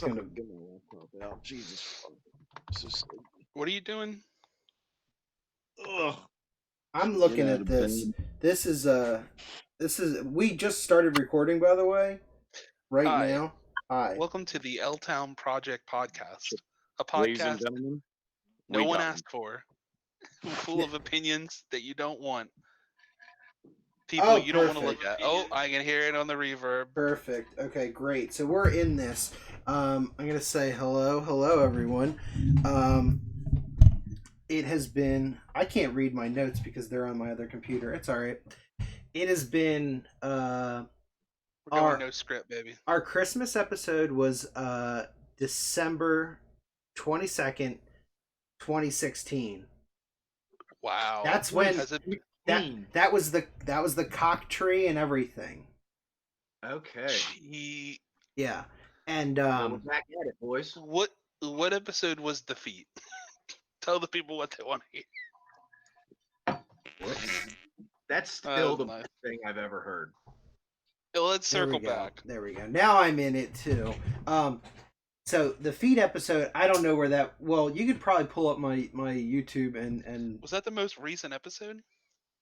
gonna. Get my laptop out. Jesus. So sleepy. What are you doing? Ugh. I'm Get looking out at of this. bed. This is. We just started recording, by the way. Right Hi. now. Hi. Welcome to the L Town Project podcast, a Ladies and podcast gentlemen, no we one got asked for, full Yeah. of opinions that you don't want, people Oh, you don't want to look perfect. at. Oh, I can hear it on the reverb. Perfect. Okay, great. So we're in this. I'm gonna say hello, everyone. Um, it has been. I can't read my notes because they're on my other computer. It's all right. It has been. We're going Our no script, baby. our Christmas episode was December 22nd, 2016. Wow. That's when Has it? that was the cock tree and everything. Okay. Gee, Yeah. And Well, we're back at it, boys. what episode was the feet? Tell the people what they want to hear. Whoops. That's still the Nice. best thing I've ever heard. Let's there we circle go. back. There we go. Now I'm in it too. So the feed episode, I don't know where that. Well, you could probably pull up my YouTube and Was that the most recent episode?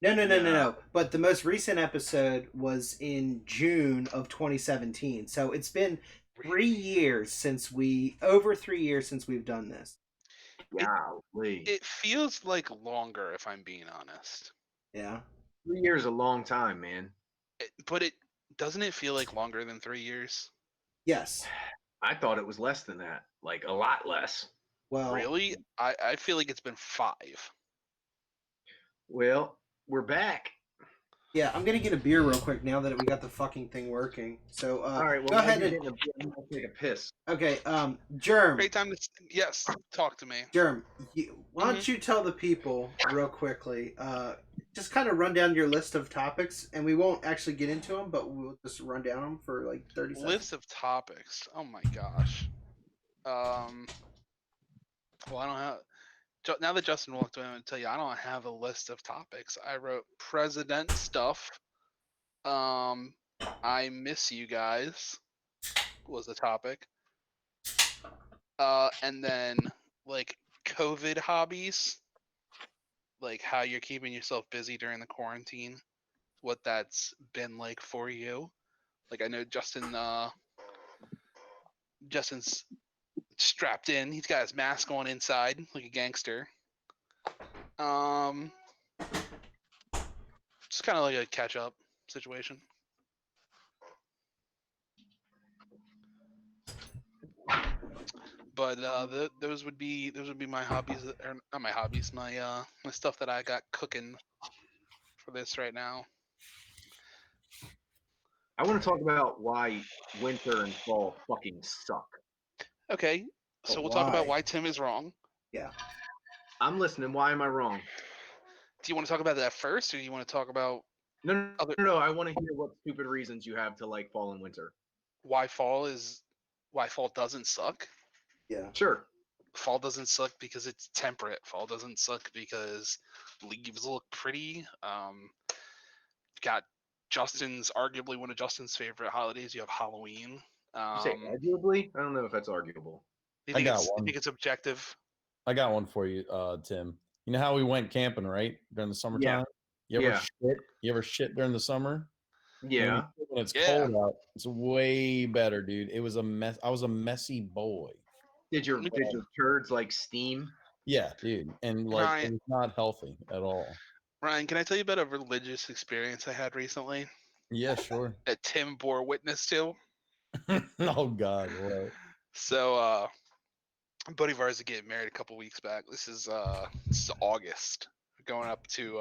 no. But the most recent episode was in June of 2017. So it's been 3 years over 3 years since we've done this. Golly. It feels like longer, if I'm being honest. Yeah. 3 years is a long time, man. But it doesn't it feel like longer than 3 years? Yes. I thought it was less than that. Like a lot less. Well. Really? I feel like it's been 5. Well, we're back. Yeah, I'm gonna get a beer real quick now that we got the fucking thing working. So All right, well, go ahead and I'm gonna take a piss. okay. Germ, Great time to yes, talk to me. Germ. Why don't Mm-hmm. you tell the people real quickly? Just kind of run down your list of topics, and we won't actually get into them, but we'll just run down them for like 30 seconds. List of topics. Oh my gosh. Well, I don't have. Now that Justin walked away, I'm gonna tell you I don't have a list of topics. I wrote president stuff. I miss you guys was the topic. And then like COVID hobbies, like how you're keeping yourself busy during the quarantine, what that's been like for you. Like I know Justin's strapped in. He's got his mask on inside like a gangster. Just kind of like a catch up situation. But those would be my hobbies, or not my hobbies, my stuff that I got cooking for this right now. I want to talk about why winter and fall fucking suck. Okay, so But we'll talk about why? why Tim is wrong. Yeah. I'm listening. Why am I wrong? Do you want to talk about that first, or do you want to talk about No. Other- I want to hear what stupid reasons you have to like fall and winter. why fall doesn't suck? Yeah. Sure. Fall doesn't suck because it's temperate. Fall doesn't suck because leaves look pretty. Got arguably one of Justin's favorite holidays. You have Halloween. You say arguably? I don't know if that's arguable. You I think got it's, one. you think it's objective? I got one for you, Tim. You know how we went camping, right? During the summertime? You ever Yeah. shit? You ever shit during the summer? Yeah. When it's Yeah. cold out, it's way better, dude. It was a mess. I was a messy boy. Did your turds like steam? Yeah, dude. And like Ryan- it was not healthy at all. Ryan, can I tell you about a religious experience I had recently Yeah, sure. that Tim bore witness to? Oh God, what? So, a buddy of ours is getting married a couple weeks back. This is August. Going up to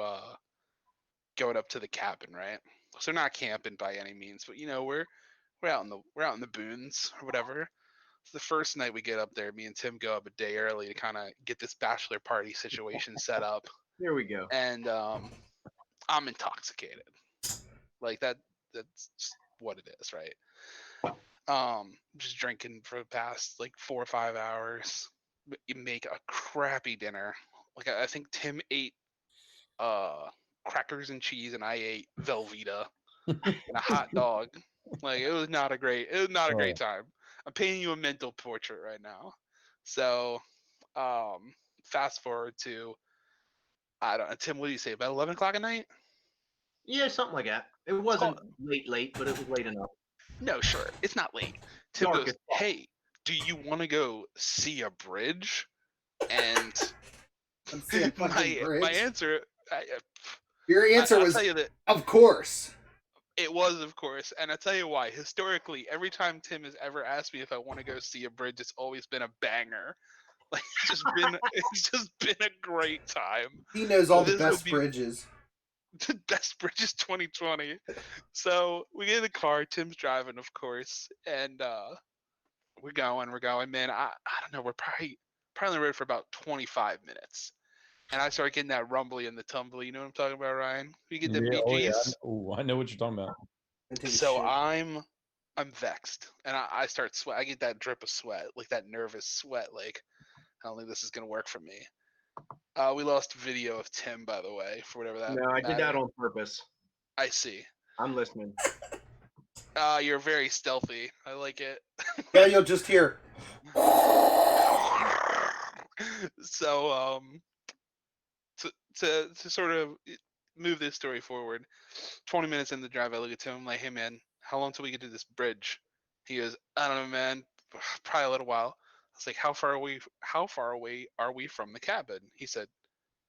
the cabin, right? So not camping by any means, but we're out in the boons or whatever. So the first night we get up there, me and Tim go up a day early to kind of get this bachelor party situation set up, There we go. and I'm intoxicated. Like that's just what it is, right? Just drinking for the past like 4 or 5 hours. You make a crappy dinner. Like I think Tim ate crackers and cheese, and I ate Velveeta and a hot dog. Like it was not a great time. I'm painting you a mental portrait right now. So, fast forward to I don't know, Tim. What do you say? About 11 o'clock at night? Yeah, something like that. It wasn't late, but it was late enough. No, sure. It's not late. Tim Dark goes, as fuck. "Hey, do you want to go see a bridge?" And Let's see a fucking my bridge. answer, Your answer I'll was, tell you that of course. it was, of course, and I'll tell you why. Historically, every time Tim has ever asked me if I want to go see a bridge, it's always been a banger. Like it's just been a great time. He knows So all the this will best be bridges. the best bridges 2020. So we get in the car. Tim's driving, of course, and we're going. Man, I don't know. We're probably on the road for about 25 minutes, and I start getting that rumbly and the tumbly. You know what I'm talking about, Ryan? We get the Yeah, oh yeah. BGs. I know what you're talking about. And take a So shit. I'm vexed, and I start sweat. I get that drip of sweat, like that nervous sweat. Like I don't think this is gonna work for me. We lost video of Tim, by the way, for whatever that. No, I did that mattered. on purpose. I see. I'm listening. You're very stealthy. I like it. Yeah, you'll just hear. So to sort of move this story forward, 20 minutes in the drive, I look at Tim. I'm like, "Hey man, how long till we get to this bridge?" He goes, "I don't know, man. Probably a little while." I was like, "How far away are we from the cabin?" He said,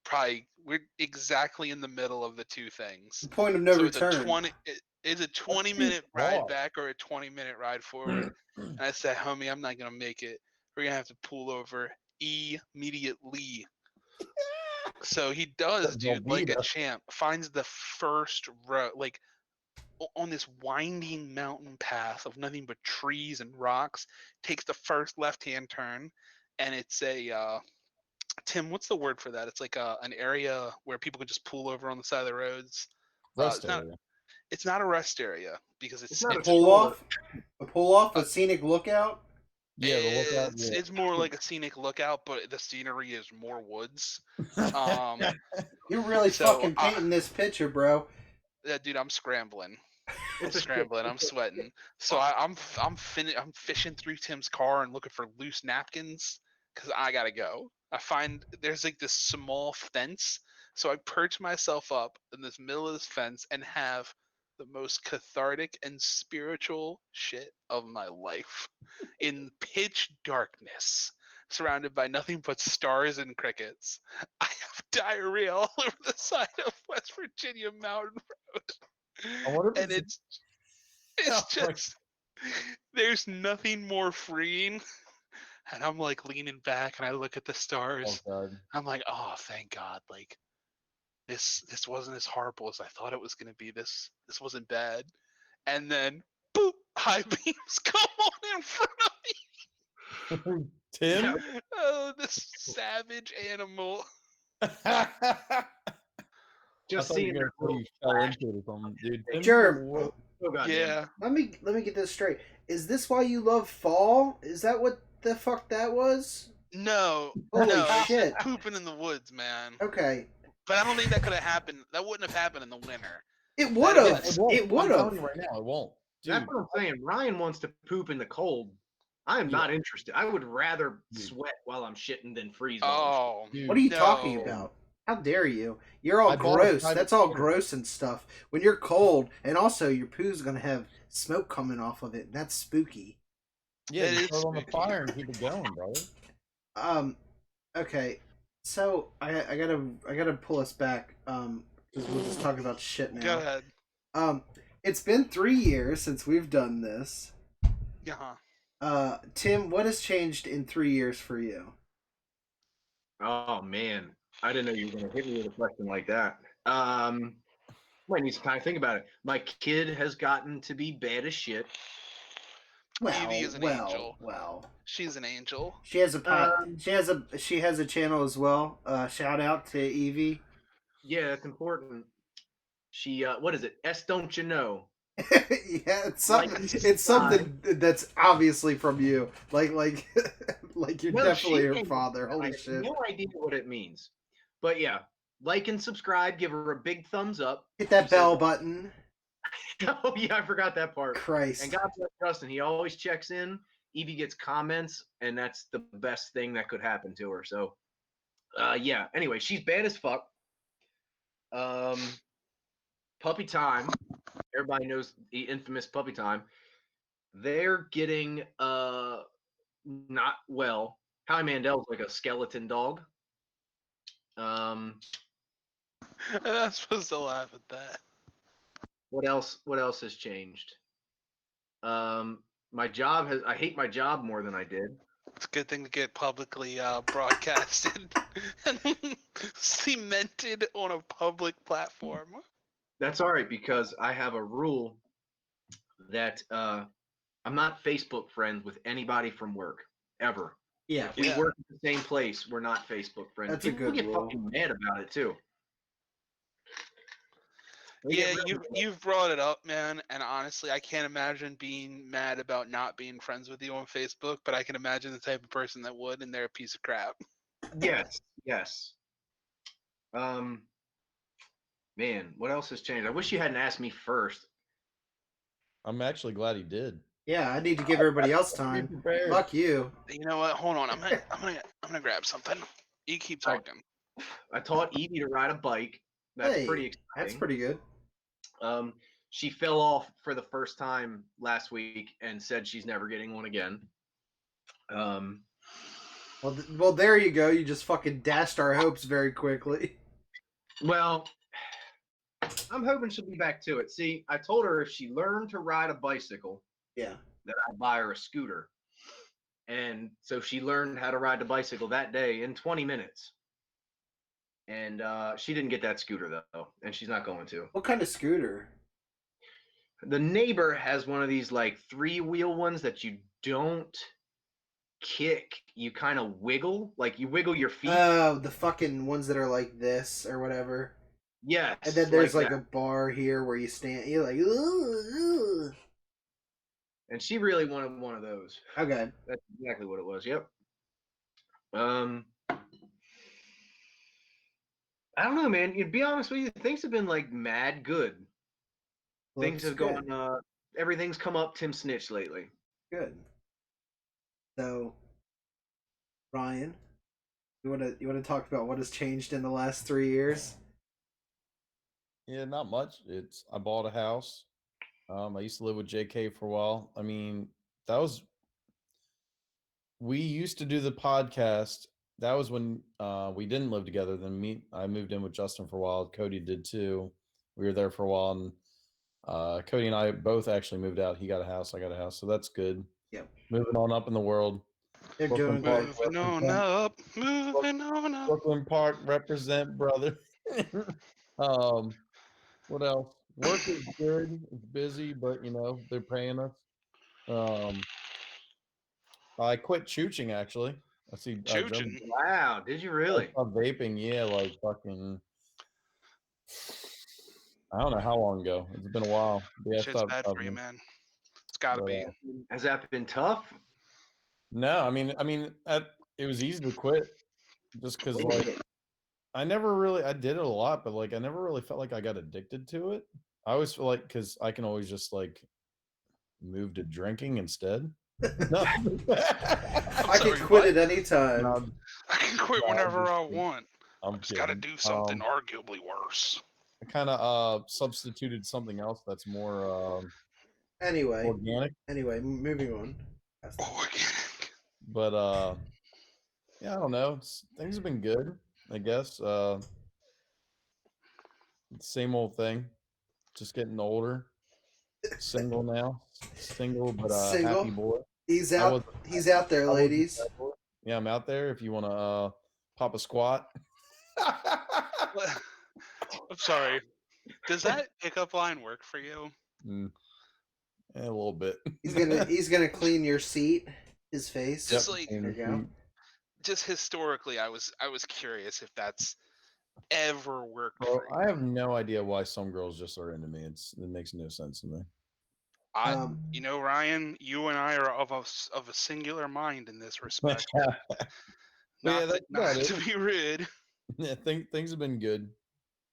"Probably we're exactly in the middle of the two things. Point of no So return. it's a 20-minute ride back or a 20-minute ride forward." And I said, "Homie, I'm not gonna make it. We're gonna have to pull over immediately." So he does, dude, like a Velveeta. champ. Finds the first road, like on this winding mountain path of nothing but trees and rocks. Takes the first left-hand turn, and it's a Tim. What's the word for that? It's like an area where people can just pull over on the side of the roads. Rest It's not. area. It's not a rest area because It's not a Pull stroller. off? A pull off? A scenic lookout? Yeah, the lookout. It's more like a scenic lookout, but the scenery is more woods. Yeah. You're really So, fucking painting this picture, bro. Yeah, dude, I'm scrambling. It's a Scrambling. I'm sweating. So I'm fishing through Tim's car and looking for loose napkins because I gotta go. I find there's like this small fence, so I perch myself up in this middle of this fence and have the most cathartic and spiritual shit of my life in pitch darkness, surrounded by nothing but stars and crickets. I have diarrhea all over the side of West Virginia Mountain I wonder Road, if and it's it's Oh my- just there's nothing more freeing. And I'm like leaning back and I look at the Oh stars. god. I'm like, oh, thank God! Like this wasn't as horrible as I thought it was gonna be. This wasn't bad. And then, boop! High beams come on in front of me. Tim. Oh, this savage animal. Just I thought you seeing were their gonna say little you fell into it or something, dude. Tim's Germ. the worst. oh, goddamn. Yeah. Let me get this straight. Is this why you love fall? Is that what the fuck that was? No. Holy no, it's shit. just pooping in the woods, man. Okay. But I don't think that could have happened. That wouldn't have happened in the winter. It would That have. is- won't. It would I'm telling have. you right now, it won't. Dude, That's what I'm saying. Ryan wants to poop in the cold. I am Yeah. not interested. I would rather Dude. sweat while I'm shitting than freeze while I'm Oh, dude, What are you talking No. about? How dare you? You're all I bought a gross. private That's all pool. gross and stuff. When you're cold, and also your poo's gonna have smoke coming off of it. That's spooky. yeah, It you is throw it on the spooky. fire and keep it going, brother. Okay. So I gotta pull us back. Because we'll just talk about shit now. Go ahead. It's been 3 years since we've done this. Yeah. Tim, what has changed in 3 years for you? Oh man, I didn't know you were gonna hit me with a question like that. Might need some time to think about it. My kid has gotten to be bad as shit. Well, Evie is an angel. well. She's an angel. She has she has a channel as well. Shout out to Evie. Yeah, it's important. She what is it? S don't you know? Yeah, it's something. Like and It's subscribe. something that's obviously from you. Like like you're No, definitely she her came up father. with it. I Holy have shit! no idea what it means. But yeah, like and subscribe. Give her a big thumbs up. Hit that She said- bell button. Oh yeah, I forgot that part. Christ. And God bless Justin. He always checks in, Evie gets comments, and that's the best thing that could happen to her. So, yeah. Anyway, she's bad as fuck. Puppy Time. Everybody knows the infamous Puppy Time. They're getting not well. Howie Mandel's like a skeleton dog. I'm not supposed to laugh at that. What else? What else has changed? My job has. I hate my job more than I did. It's a good thing to get publicly broadcasted and cemented on a public platform. That's all right because I have a rule that I'm not Facebook friends with anybody from work ever. Yeah. We Yeah. work at the same place. We're not Facebook friends. That's a People good get rule. fucking mad about it too. They Yeah, get really you've brought it up, man, and honestly, I can't imagine being mad about not being friends with you on Facebook, but I can imagine the type of person that would, and they're a piece of crap. Yes, yes. Man, what else has changed? I wish you hadn't asked me first. I'm actually glad he did. Yeah, I need to give everybody else Be time. prepared. Fuck you. You know what? Hold on, I'm gonna grab something. You keep Alright. talking. I taught Evie to ride a bike. That's Hey, pretty exciting. That's pretty good. She fell off for the first time last week and said she's never getting one again. Well, there you go. You just fucking dashed our hopes very quickly. Well, I'm hoping she'll be back to it. See, I told her if she learned to ride a bicycle, Yeah. that I'd buy her a scooter. And so she learned how to ride the bicycle that day in 20 minutes. And she didn't get that scooter though, and she's not going to. What kind of scooter? The neighbor has one of these like 3-wheel ones that you don't kick, you kind of wiggle, like you wiggle your feet. Oh, the fucking ones that are like this or whatever. Yes. And then there's like that. a bar here where you stand. You're like, ooh. And she really wanted one of those. Okay. That's exactly what it was. Yep. I don't know, man. To be honest with you, things have been like mad good. Things have Looks gone. Everything's come up Tim Snitch lately. good. So, Ryan, you wanna talk about what has changed in the last 3 years? Yeah, not much. I bought a house. I used to live with JK for a while. I mean, we used to do the podcast. That was when we didn't live together. Then I moved in with Justin for a while. Cody did too. We were there for a while, and Cody and I both actually moved out. He got a house, I got a house, so that's good. Yep. Moving on up in the world. They're Brooklyn doing Park, good. Moving on up, moving on up. Brooklyn Park represent, brother. What else? Work is good. It's busy, but they're paying us. I quit chooching actually. I see. Chooching. Wow, did you really? Vaping, yeah, like fucking. I don't know how long ago. It's been a while. Yeah, Shit's bad for you, man. It's gotta be. Has that been tough? No, I mean, it was easy to quit, just because like I did it a lot, but like I never really felt like I got addicted to it. I always feel like because I can always just like move to drinking instead. No. I can quit at any time. No, I can quit No, whenever I just- want. I'm I just gotta kidding. do something arguably worse. I kind of substituted something else that's more Anyway, organic. Moving on. Organic. But yeah, I don't know. Things have been good, I guess. Same old thing. Just getting older. Single now. Single, but Single? happy boy. He's I out. was- He's out there, I wasn't ladies. that boy. Yeah, I'm out there. If you want to pop a squat. I'm sorry. Does that pickup line work for you? A little bit. He's gonna clean your seat, his face. Just like- clean There the you go. seat. Just historically, I was curious if that's ever worked Well, for you. I have no idea why some girls just are into me. It makes no sense to me. You know, Ryan, you and I are of a singular mind in this respect. Yeah, Not, that's about not it. to be rude. Yeah, things have been good.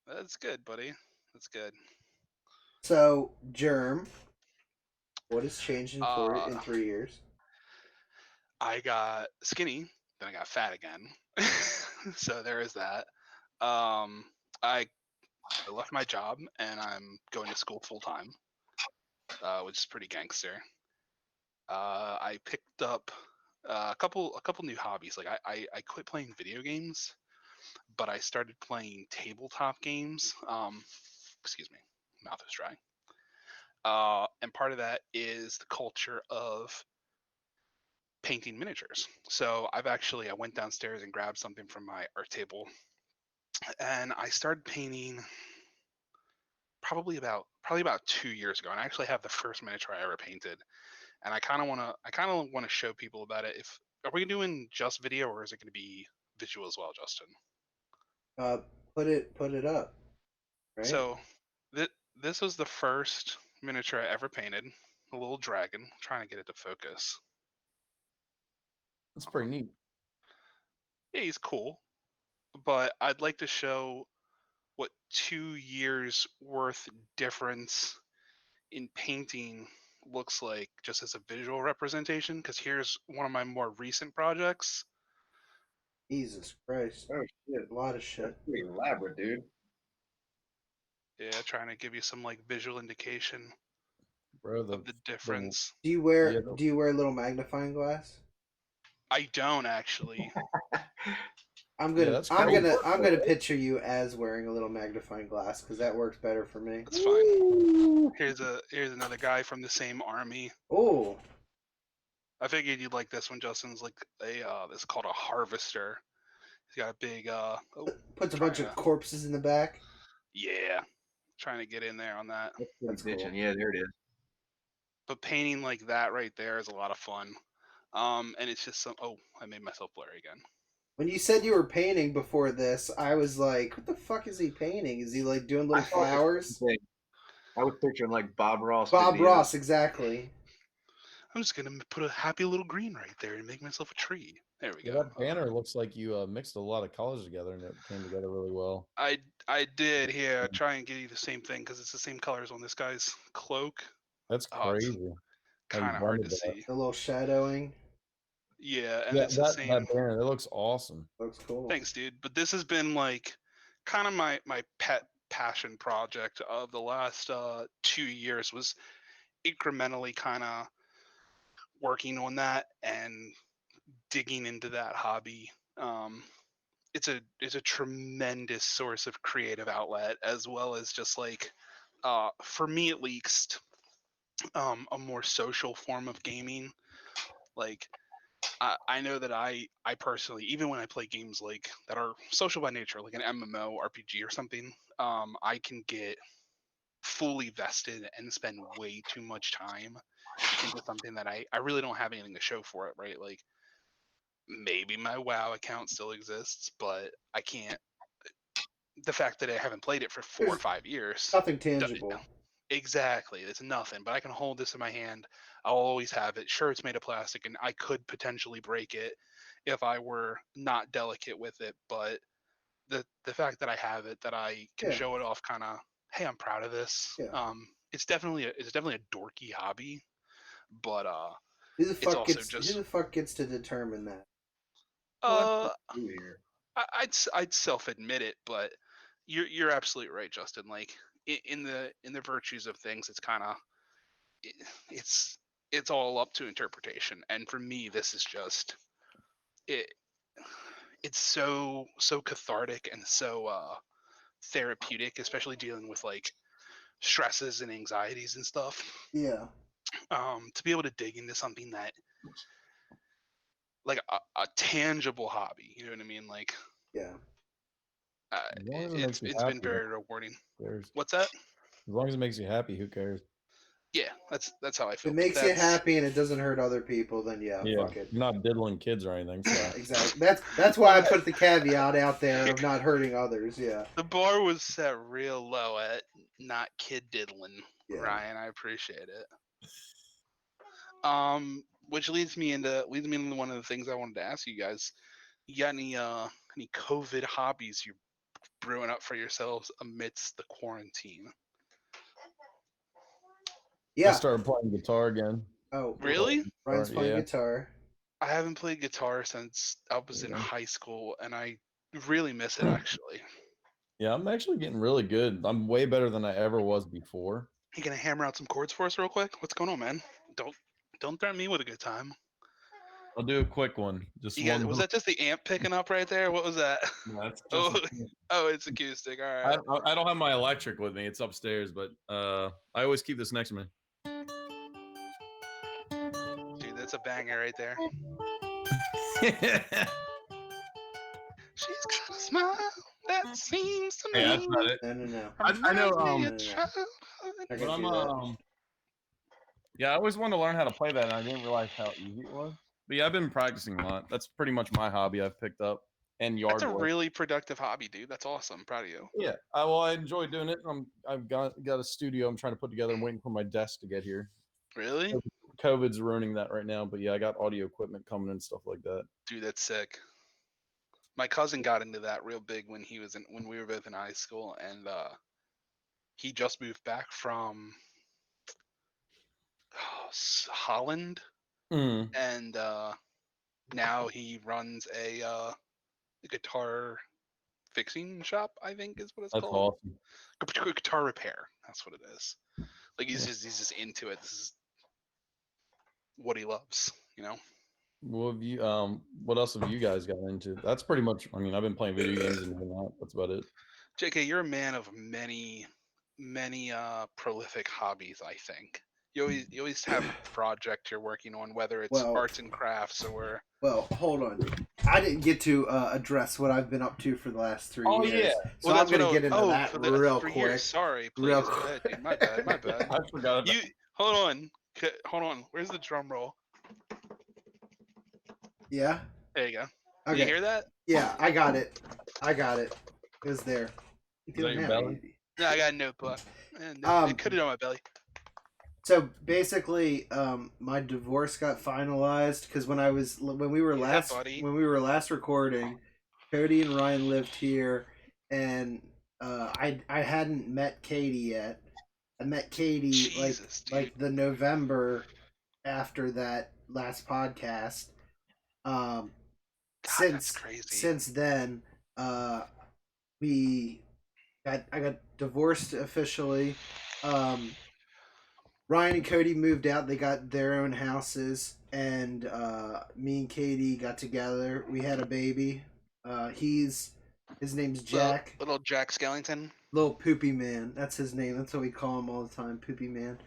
That's good, buddy. That's good. So, Germ, what has changed in 3 years? I got skinny, then I got fat again. So there is that. I left my job and I'm going to school full time, which is pretty gangster. I picked up a couple new hobbies. Like I quit playing video games, but I started playing tabletop games. Excuse me, mouth is dry. And part of that is the culture of painting miniatures. So I went downstairs and grabbed something from my art table, and I started painting probably about 2 years ago. And I actually have the first miniature I ever painted, and I kind of want to show people about it. If Are we doing just video, or is it going to be visual as well, Justin? Uh, put it up, right? So th- this was the first miniature I ever painted, a little dragon. Trying to get it to focus. That's pretty neat. Yeah, he's cool, but I'd like to show what 2 years worth difference in painting looks like just as a visual representation. Because here's one of my more recent projects. Jesus Christ, Oh shit. a lot of shit. That's pretty elaborate, dude. Yeah, trying to give you some like visual indication Bro, of the difference. Do you wear Yeah. Do you wear a little magnifying glass? I don't actually. I'm Yeah, gonna that's I'm cool. gonna picture you as wearing a little magnifying glass because that works better for me. That's fine. Here's another guy from the same army. Oh, I figured you'd like this one, Justin. It's like this is called a harvester. He's got a big puts a bunch of trying corpses in the back. yeah, trying to get in there on that. That's cool. Yeah, there it is. But painting like that right there is a lot of fun. And it's just I made myself blurry again. When you said you were painting before this, I was like, "What the fuck is he painting? Is he like doing little I thought the same flowers?" thing. I was picturing like Bob Ross. Bob videos. Ross, exactly. I'm just gonna put a happy little green right there and make myself a tree. There we Yeah, go. that banner looks like you mixed a lot of colors together and it came together really well. I did here try and give you the same thing because it's the same colors on this guy's cloak. That's Oh, it's crazy. how you kind of hard to blended that. see. The little shadowing Yeah, and Yeah, it's the that same. banner, that looks awesome. looks cool. Thanks, dude. But this has been like kind of my pet passion project of the last 2 years. Was incrementally kind of working on that and digging into that hobby. It's a tremendous source of creative outlet, as well as just like for me at least, a more social form of gaming. Like I know that I personally, even when I play games like that are social by nature, like an MMO RPG or something, I can get fully vested and spend way too much time into something that I really don't have anything to show for it, right? Like maybe my WoW account still exists, but I can't. The fact that I haven't played it for 4 or 5 years, Nothing tangible. exactly, it's nothing. But I can hold this in my hand. I'll always have it. Sure, it's made of plastic, and I could potentially break it if I were not delicate with it. But the fact that I have it, that I can Yeah. show it off, kind of, hey, I'm proud of this. Yeah. It's definitely a dorky hobby, but Who the it's fuck also gets just Who the fuck gets to determine that? uh Do here. I'd self admit it, but you're absolutely right, Justin. Like in the virtues of things, it's kind of it's it's all up to interpretation. And for me, this is just it. It's so cathartic and so therapeutic, especially dealing with like stresses and anxieties and stuff. Yeah. To be able to dig into something that like a tangible hobby, you know what I mean? Like Yeah. As long as it makes you it's been happy, very rewarding. who cares? What's that? As long as it makes you happy, who cares? Yeah, that's how I If feel. it but makes you that's- happy and it doesn't hurt other people, then yeah, Yeah, fuck it. you're not diddling kids or anything. So. Exactly. That's why I put the caveat out there of not hurting others. Yeah. The bar was set real low at not kid diddling, Yeah. Ryan. I appreciate it. Which leads me into one of the things I wanted to ask you guys. You got any COVID hobbies you're brewing up for yourselves amidst the quarantine? I Yeah. started playing guitar again. Oh, Really? Ryan's playing Yeah. guitar. I haven't played guitar since I was in high school, and I really miss it actually. Yeah, I'm actually getting really good. I'm way better than I ever was before. You gonna hammer out some chords for us real quick? What's going on, man? Don't threaten me with a good time. I'll do a quick one. Just You one. got, was that just the amp picking up right there? What was that? No, that's just Oh, acoustic. oh, it's acoustic. All I, right. I don't have my electric with me. It's upstairs, but I always keep this next to me. Dude, that's a banger right there. She's got a smile that seems to me. Yeah, that's not it. No. I know. reminds me of childhood. I But can I'm do that. yeah, I always wanted to learn how to play that, and I didn't realize how easy it was. But yeah, I've been practicing a lot. That's pretty much my hobby I've picked up, and yard That's a work. really productive hobby, dude. That's awesome. I'm proud of you. Yeah, I enjoy doing it. I've got a studio I'm trying to put together. I'm waiting for my desk to get here. Really? COVID's ruining that right now, but yeah, I got audio equipment coming and stuff like that. Dude, that's sick. My cousin got into that real big when when we were both in high school, and he just moved back from Holland, Mm. and now he runs a guitar fixing shop. I think is what it's That's called. awesome. Guitar repair. That's what it is. Like he's Yeah. just into it. This is what he loves. You know. What else have you guys got into? That's pretty much. I mean, I've been playing video games and whatnot. That's about it. JK, you're a man of many prolific hobbies. I think you always have a project you're working on, whether it's Well- arts and crafts or. Well, hold on. I didn't get to address what I've been up to for the last 3 Oh, years. yeah. So I'm going to get into that for the real 3 quick. years. Sorry, please. Real Go ahead, quick. dude. My bad. My bad. I forgot about. You hold on. Hold on. Where's the drum roll? Yeah? There you go. Okay. You hear that? Yeah, I got it. It was there. You Is that your now, belly? Evie. No, I got a notebook. And it could have on my belly. So basically, my divorce got finalized because when we were Yeah, last buddy. recording, Cody and Ryan lived here, and I hadn't met Katie yet. I met Katie Jesus, dude. like the November after that last podcast. God, Since that's crazy. since then, I got divorced officially. Ryan and Cody moved out. They got their own houses, and me and Katie got together. We had a baby. His name's Jack. Little Jack Skellington. Little Poopy Man. That's his name. That's what we call him all the time, Poopy Man.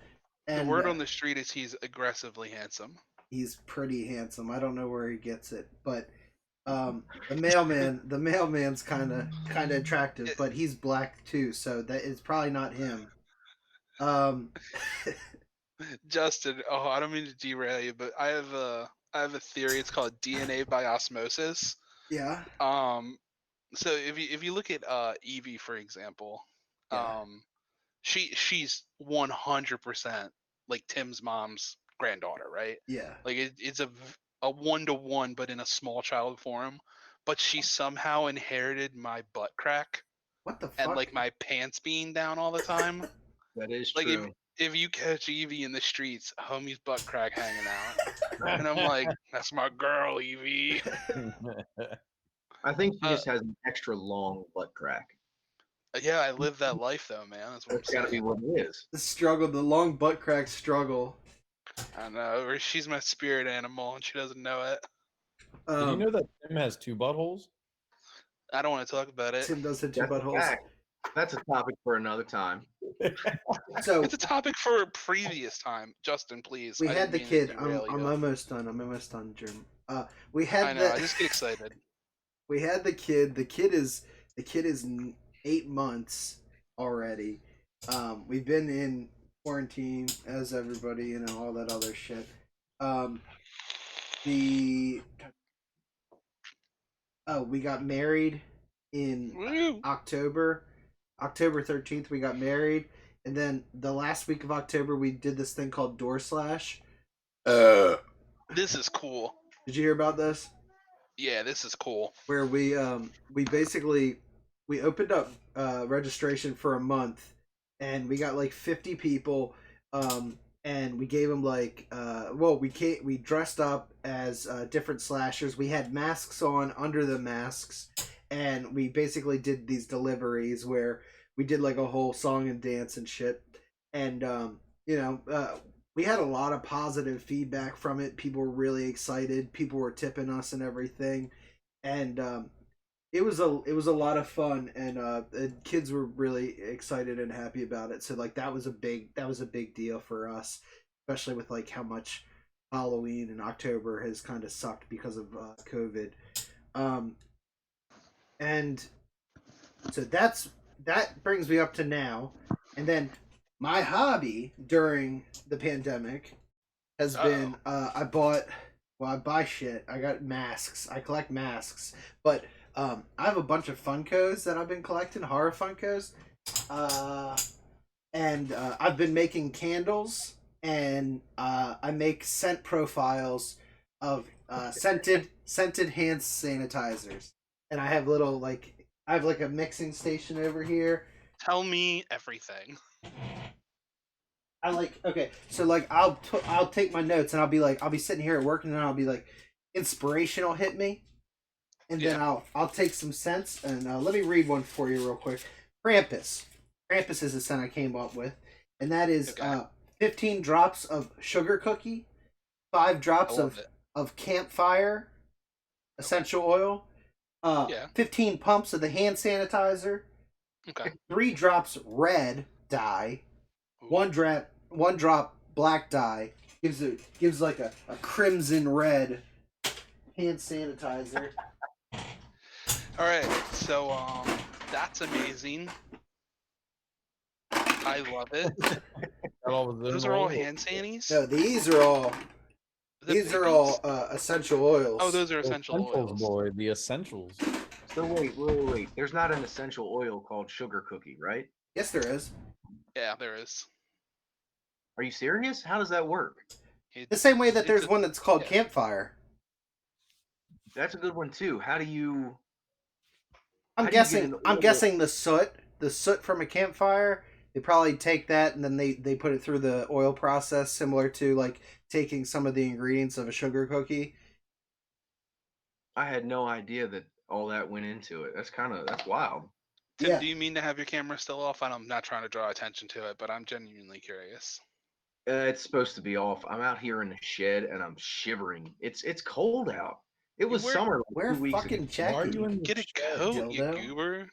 And The word on the street is he's aggressively handsome. he's pretty handsome. I don't know where he gets it, but the mailman's kind of attractive, but he's black too, so that is probably not him. Justin, oh, I don't mean to derail you, but I have a theory. It's called DNA by osmosis. Yeah. So if you look at Evie, for example, Yeah. she's 100% like Tim's mom's granddaughter, right? Yeah. Like it's a 1-to-1, but in a small child form. But she somehow inherited my butt crack What the fuck? and like my pants being down all the time. That is Like true. if you catch Evie in the streets, homie's butt crack hanging out, and I'm like, that's my girl, Evie. I think he just has an extra long butt crack. Yeah, I live that life though, man. That's what I'm That's got to be saying. what it is. The struggle, the long butt crack struggle. I know, or she's my spirit animal and she doesn't know it. Did you know that Tim has 2 buttholes? I don't want to talk about it. Tim does hit 2 That's a buttholes. fact. That's a topic for another time. So It's a topic for a previous time. Justin, please. we I had the didn't mean to kid. I'm derail you. almost done. I'm almost done, Jim. We had I know. I just get excited. we had the kid. The kid is 8 months already. We've been in quarantine as everybody, all that other shit. We got married in Woo! October 13th. We got married, and then the last week of October we did this thing called Door Slash. This is cool. Did you hear about this? Yeah, this is cool. Where we basically opened up registration for a month, and we got like 50 people, and and we gave them like we dressed up as different slashers. We had masks on under the masks, and we basically did these deliveries where we did like a whole song and dance and shit. And we had a lot of positive feedback from it. People were really excited. People were tipping us and everything, and it was a lot of fun, and the kids were really excited and happy about it. So like that was a big deal for us, especially with like how much Halloween and October has kind of sucked because of COVID. Um, and so that brings me up to now, and then my hobby during the pandemic has been I buy shit. I got masks. I collect masks, but I have a bunch of Funkos that I've been collecting, horror Funkos, uh, and I've been making candles, and I make scent profiles of scented hand sanitizers, and I have like a mixing station over here. Tell me everything. I like okay, so like I'll take my notes and I'll be sitting here at work and then I'll be like, inspiration will hit me, and then Yeah. I'll take some scents and let me read one for you real quick. Krampus. Krampus is a scent I came up with, and that is Okay. 15 drops of sugar cookie, 5 I drops love it. of campfire essential oil, Yeah. 15 pumps of the hand sanitizer, Okay. 3 drops red dye, Ooh. one drop black dye gives like a crimson red hand sanitizer. All right. So that's amazing. I love it. Got all of them Those are all oil. hand sanies. No, these are all The these are piggies? all essential oils. Oh, those are The essential essentials, oils. boy. The essentials. So wait. There's not an essential oil called sugar cookie, right? Yes, there is. Yeah, there is. Are you serious? How does that work? The same way that It's there's a- one that's called yeah. campfire. That's a good one too. How do you? I'm How do you get guessing. an I'm oil- guessing the soot from a campfire. They probably take that and then they put it through the oil process, similar to like taking some of the ingredients of a sugar cookie. I had no idea that all that went into it. That's wild. Tim, Yeah. do you mean to have your camera still off? I'm not trying to draw attention to it, but I'm genuinely curious. It's supposed to be off. I'm out here in the shed and I'm shivering. It's cold out. It was wear- summer like Wear 2 weeks fucking ago. Why are jacket. you in the Get a shed? coat, you dildo. goober.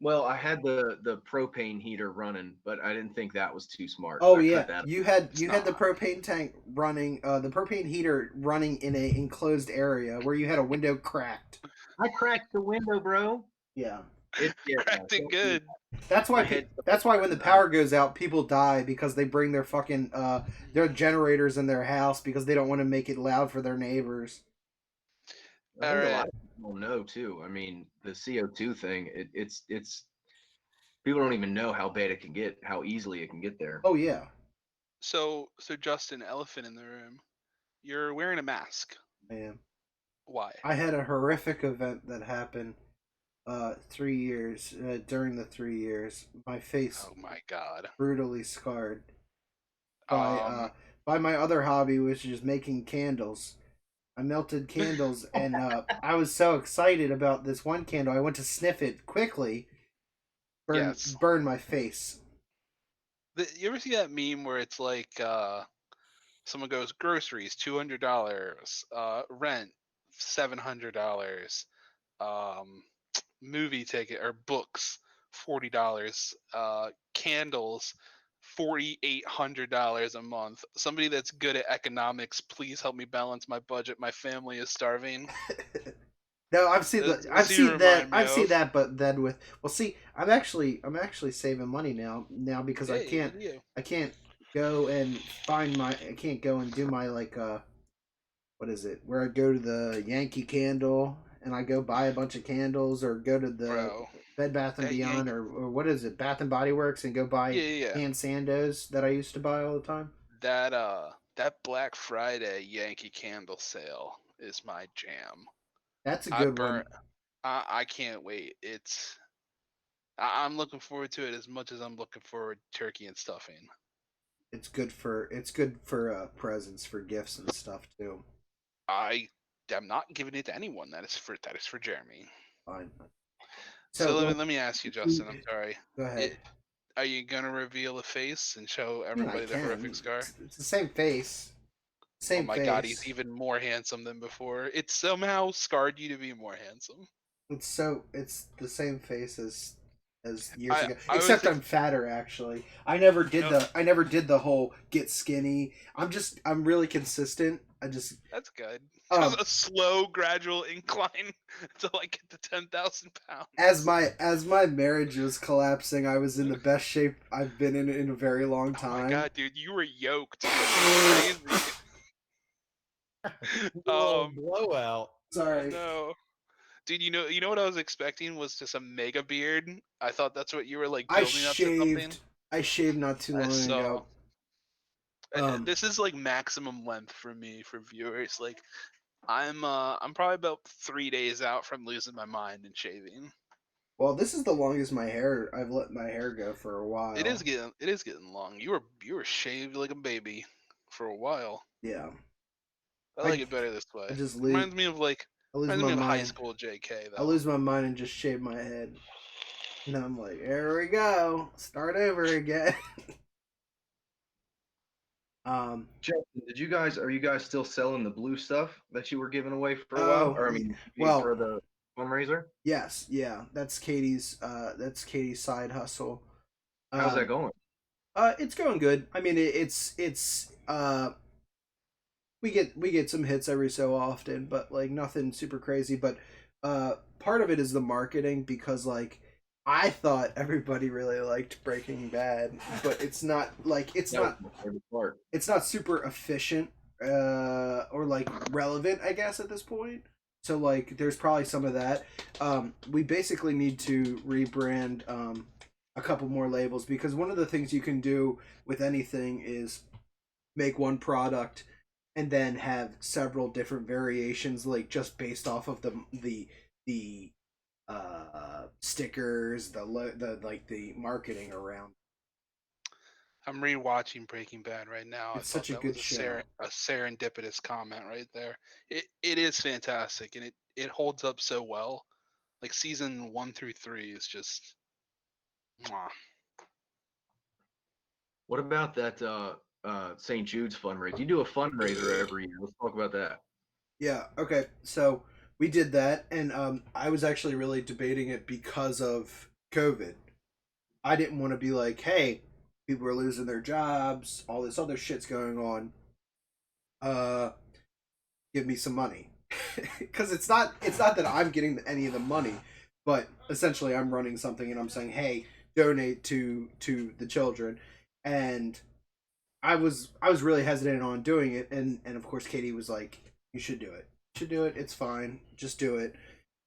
Well, I had the propane heater running, but I didn't think that was too smart. Oh I cut yeah, that you off. had It's you had the not. propane tank running, the propane heater running in a enclosed area where you had a window cracked. I cracked the window, bro. Yeah, Cracked it good. that's why. My head- That's why when the power goes out, people die because they bring their fucking their generators in their house because they don't want to make it loud for their neighbors. I think a Alright. lot of people know too. I mean, the CO2 thing. It's people don't even know how bad it can get, how easily it can get there. Oh yeah, So Justin, elephant in the room. You're wearing a mask. man. Why? I had a horrific event that happened 3 years during the 3 years. My face Oh my god. brutally scarred by by my other hobby, which is making candles. I melted candles, and I was so excited about this one candle. I went to sniff it quickly, Yes. burn my face. You ever see that meme where it's like someone goes groceries $200, rent $700, movie ticket or books $40, candles $4,800 a month. Somebody that's good at economics, please help me balance my budget. My family is starving. No, I've seen That's I've what you seen that. remind me I've seen of. that, but then with see, I'm actually saving money now because I Hey, can't good you. I can't go and I can't go and do my like what is it, where I go to the Yankee Candle and I go buy a bunch of candles, or go to the Bro. Bed Bath and That Beyond, or what is it, Bath and Body Works, and go buy Yeah. hand sandos that I used to buy all the time. That Black Friday Yankee Candle sale is my jam. That's a I good burn. one. I can't wait. I'm looking forward to it as much as I'm looking forward to turkey and stuffing. It's good for presents, for gifts and stuff too. I am not giving it to anyone. That is for Jeremy. Fine. So So let me ask you, Justin. I'm sorry. go ahead. Are you gonna reveal the face and show I mean, I everybody the can. horrific scar? It's the same face. Same Oh my face. god, he's even more handsome than before. It somehow scarred you to be more handsome. It's the same face as years I- ago. I was Except ex- I'm fatter actually. I never did No. the whole get skinny. I'm really consistent. That's good. Um, Just a slow, gradual incline to like get to 10,000 pounds. as my marriage was collapsing, I was in the best shape I've been in a very long Oh time. my god, dude, you were yoked. That's crazy. Little blowout. Sorry. No. Dude, you know what I was expecting was just a mega beard. I thought that's what you were like I building up to something. shaved. I shaved not too I long saw. ago. This is like maximum length for me for viewers. Like I'm probably about 3 days out from losing my mind and shaving. Well, this is the longest I've let my hair go for a while. It is getting long. You were shaved like a baby for a while. Yeah. I like it better this way. I just Reminds me of high mind. school JK I though. lose my mind and just shave my head. And I'm like, there we go. Start over again. Justin, are you guys still selling the blue stuff that you were giving away for a Oh, while? Or I mean, well- for the fundraiser? Yes, yeah. That's Katie's side hustle. How's that going? It's going good. I mean, it's we get some hits every so often, but like nothing super crazy. But part of it is the marketing, because like I thought everybody really liked Breaking Bad, but it's not like it's That was not my favorite part. it's not super efficient or like relevant, I guess, at this point. So like there's probably some of that. We basically need to rebrand a couple more labels, because one of the things you can do with anything is make one product and then have several different variations, like just based off of the stickers, the marketing around. I'm rewatching Breaking Bad right now. It's I thought such a that good was show. a serendipitous comment right there. It is fantastic, and it holds up so well. Like season 1 through 3 is just mwah. What about that St. Jude's fundraiser? You do a fundraiser every year. Let's talk about that. Yeah, okay. So we did that, and I was actually really debating it because of COVID. I didn't want to be like, hey, people are losing their jobs, all this other shit's going on. Give me some money. Because it's not that I'm getting any of the money, but essentially I'm running something and I'm saying, hey, donate to the children. And I was really hesitant on doing it, and of course Katie was like, you should do it. You should do it. It's fine. Just do it.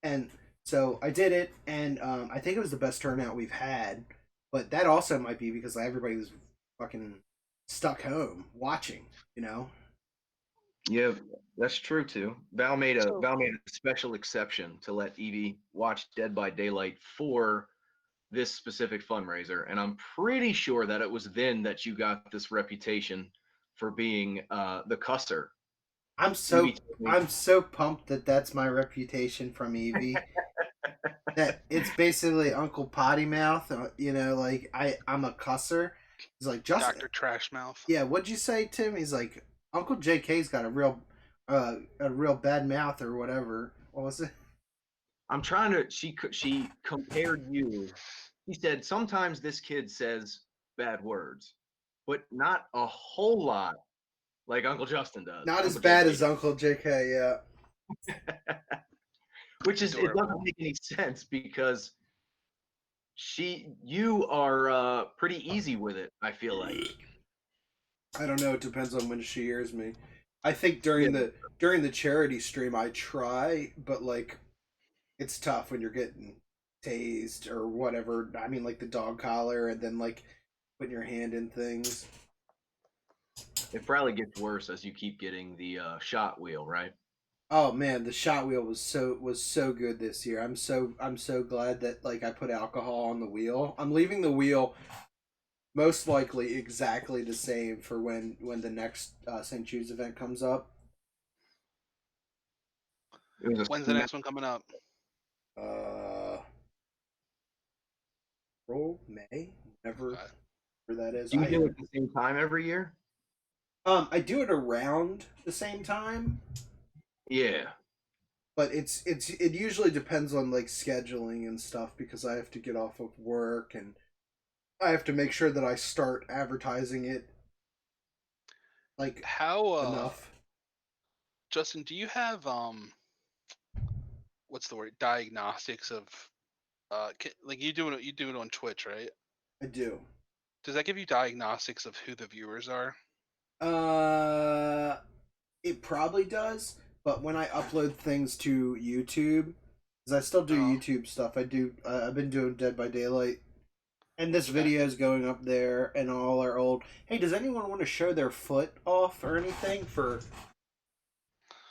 And so I did it, and I think it was the best turnout we've had. But that also might be because everybody was fucking stuck home watching, you know? Yeah, that's true too. Val made a special exception to let Evie watch Dead by Daylight for this specific fundraiser, and I'm pretty sure that it was then that you got this reputation for being the cusser. I'm so Evie told me- pumped that that's my reputation from Evie. That it's basically Uncle Potty Mouth, you know, like I'm a cusser. He's like, Justin, Dr. Trashmouth. yeah, what'd you say, Tim? He's like, Uncle JK's got a real bad mouth or whatever. What was it? I'm trying to. She compared you. He said sometimes this kid says bad words, but not a whole lot like Uncle Justin does. Not as Uncle bad JK. as Uncle JK, yeah. Which is, it Adorable. doesn't make any sense because you are pretty easy with it, I feel like. I don't know. It depends on when she hears me. I think during the charity stream I try, but like it's tough when you're getting tased or whatever. I mean, like the dog collar and then like putting your hand in things. It probably gets worse as you keep getting the shot wheel, right? Oh man, the shot wheel was so good this year. I'm so glad that like I put alcohol on the wheel. I'm leaving the wheel most likely exactly the same for when the next St. Jude's event comes up. It was a When's the next one coming up? April, May, whenever Okay. that is. Do you do it at the same time every year? I do it around the same time, Yeah. but it usually depends on like scheduling and stuff because I have to get off of work and I have to make sure that I start advertising it like How enough. Justin, do you have what's the word, diagnostics of like you do it on Twitch, right? I do. Does that give you diagnostics of who the viewers are? It probably does, but when I upload things to YouTube, because I still do Oh. YouTube stuff, I've been doing Dead by Daylight, and this Okay. video is going up there, and all our old. Hey, does anyone want to show their foot off or anything for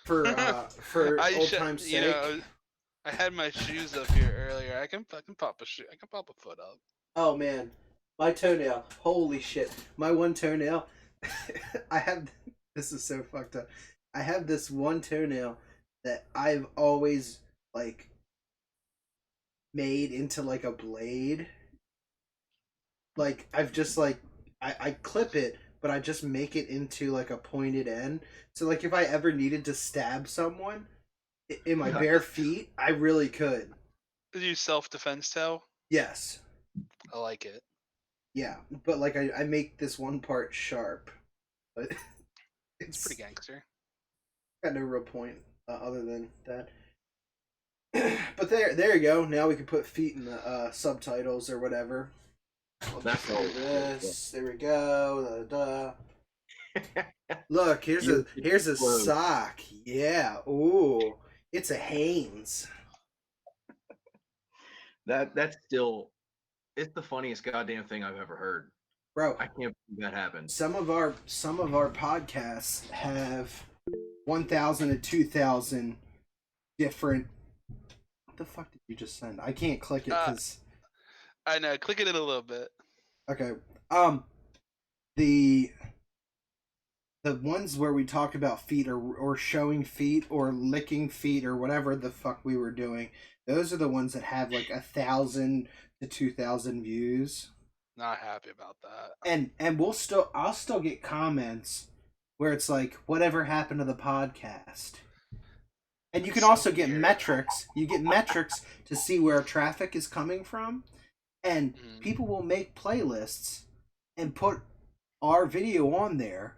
old time's sake? You know, I had my shoes up here earlier. I can pop a shoe. I can pop a foot up. Oh man, my toenail! Holy shit, my one toenail. I have. This is so fucked up. I have this one toenail that I've always like made into like a blade. Like I've just like I clip it, but I just make it into like a pointed end. So like if I ever needed to stab someone in my Nice. bare feet, I really could. Did you self-defense toe? Yes. I like it. Yeah. But like I make this one part sharp. But It's pretty gangster. got no real point other than that. But there you go. Now we can put feet in the subtitles or whatever. That's Look all. at this. There we go. Look, here's a Whoa. sock. Yeah. Ooh, it's a Hanes. That's still, it's the funniest goddamn thing I've ever heard. Bro, I can't believe that happened. some of our podcasts have 1,000 to 2,000 different. What the fuck did you just send? I can't click it because. I know. Click it in a little bit. Okay. The ones where we talk about feet or showing feet or licking feet or whatever the fuck we were doing, those are the ones that have like 1,000 to 2,000 views. Not happy about that. And I'll still get comments where it's like, whatever happened to the podcast? And you can So also get weird. metrics. You get metrics to see where traffic is coming from. And Mhm. people will make playlists and put our video on there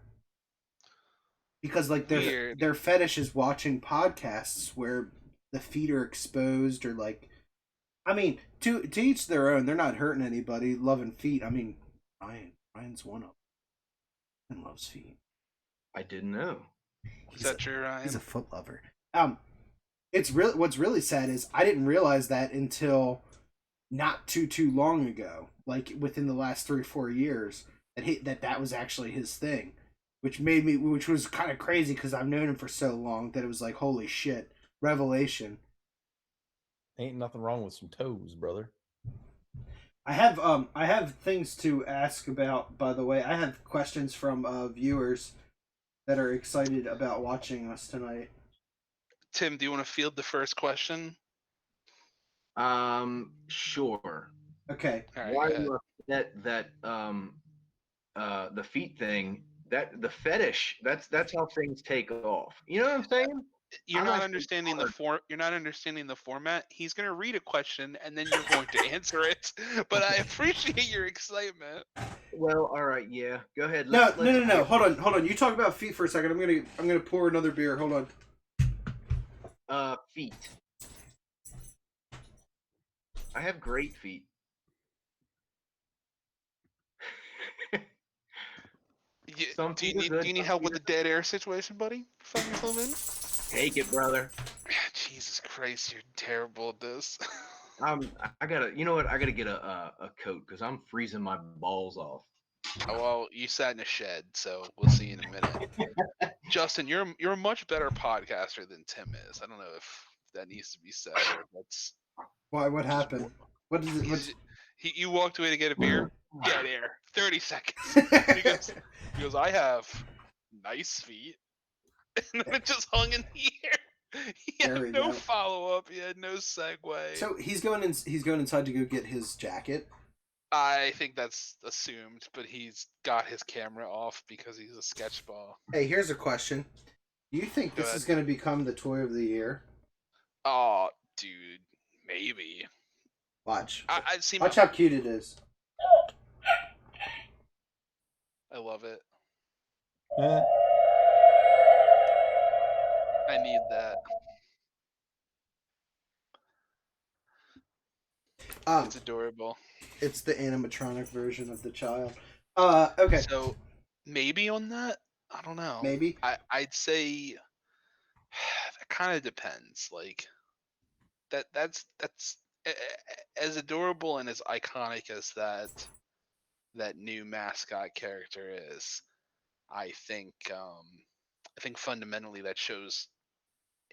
because like Weird. their fetish is watching podcasts where the feet are exposed or like, I mean, to each their own. They're not hurting anybody, loving feet. I mean, Ryan's one of them. Ryan loves feet. I didn't know. Is that true, Ryan? He's a foot lover. It's really what's really sad is I didn't realize that until not too long ago, like within the last 3 or 4 years, that was actually his thing, which was kind of crazy because I've known him for so long that it was like holy shit, revelation. Ain't nothing wrong with some toes, brother. I have things to ask about. By the way, I have questions from viewers that are excited about watching us tonight. Tim, do you want to field the first question? Sure. Okay. All right. Why go ahead. you upset that the feet thing, that the fetish, that's how things take off. You know what I'm saying? You're I'm not actually understanding the hard. You're not understanding the format. He's gonna read a question and then you're going to answer it. But I appreciate your excitement. Well, all right, yeah. Go ahead. No. let's Hold on. You talk about feet for a second. I'm gonna pour another beer. Hold on. Feet. I have great feet. Some Do you feet are need good, Do you need some help feet with the dead air situation, buddy? Find yourself in. Take it, brother. Jesus Christ, you're terrible at this. I gotta, you know what? I gotta get a coat because I'm freezing my balls off. Oh, well, you sat in a shed, so we'll see you in a minute. Justin, you're a much better podcaster than Tim is. I don't know if that needs to be said or if that's Why? What happened? What is it? you walked away to get a beer. dead air. 30 seconds. And he goes, I have nice feet. And then it just hung in the air. He There we had no go. follow up. He had no segue. So he's going in. He's going inside to go get his jacket. I think that's assumed, but he's got his camera off because he's a sketch ball. Hey, here's a question. Do you think Go this ahead. is going to become the toy of the year? Oh, dude, maybe. Watch. I see. Watch how cute it is. I love it. Eh. I need that. It's adorable. It's the animatronic version of the child. Okay. So maybe on that, I don't know. Maybe. I'd say that kind of depends. Like that's as adorable and as iconic as that new mascot character is. I think fundamentally that show's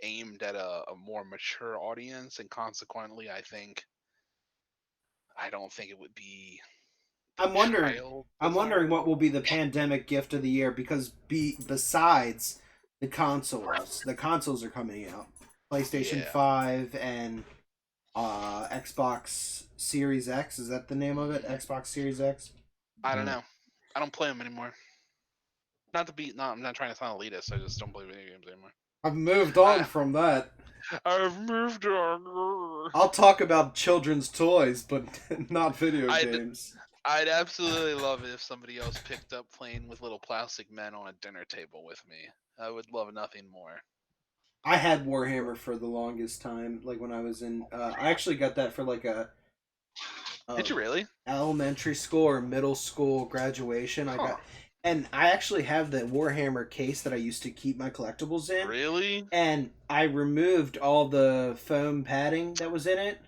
aimed at a more mature audience, and consequently, I don't think it would be. I'm wondering. child I'm wondering what desire. will be the pandemic gift of the year because besides the consoles are coming out. PlayStation Yeah. 5 and Xbox Series X. Is that the name of it? Xbox Series X? I don't know. I don't play them anymore. Not to be, I'm not trying to sound elitist. I just don't play video games anymore. I've moved on from that. I've moved on. I'll talk about children's toys, but not video I'd- games. I'd absolutely love it if somebody else picked up playing with little plastic men on a dinner table with me. I would love nothing more. I had Warhammer for the longest time. Like when I was in, I actually got that for like a Did you really? elementary school or middle school graduation. Huh. And I actually have the Warhammer case that I used to keep my collectibles in. Really? And I removed all the foam padding that was in it,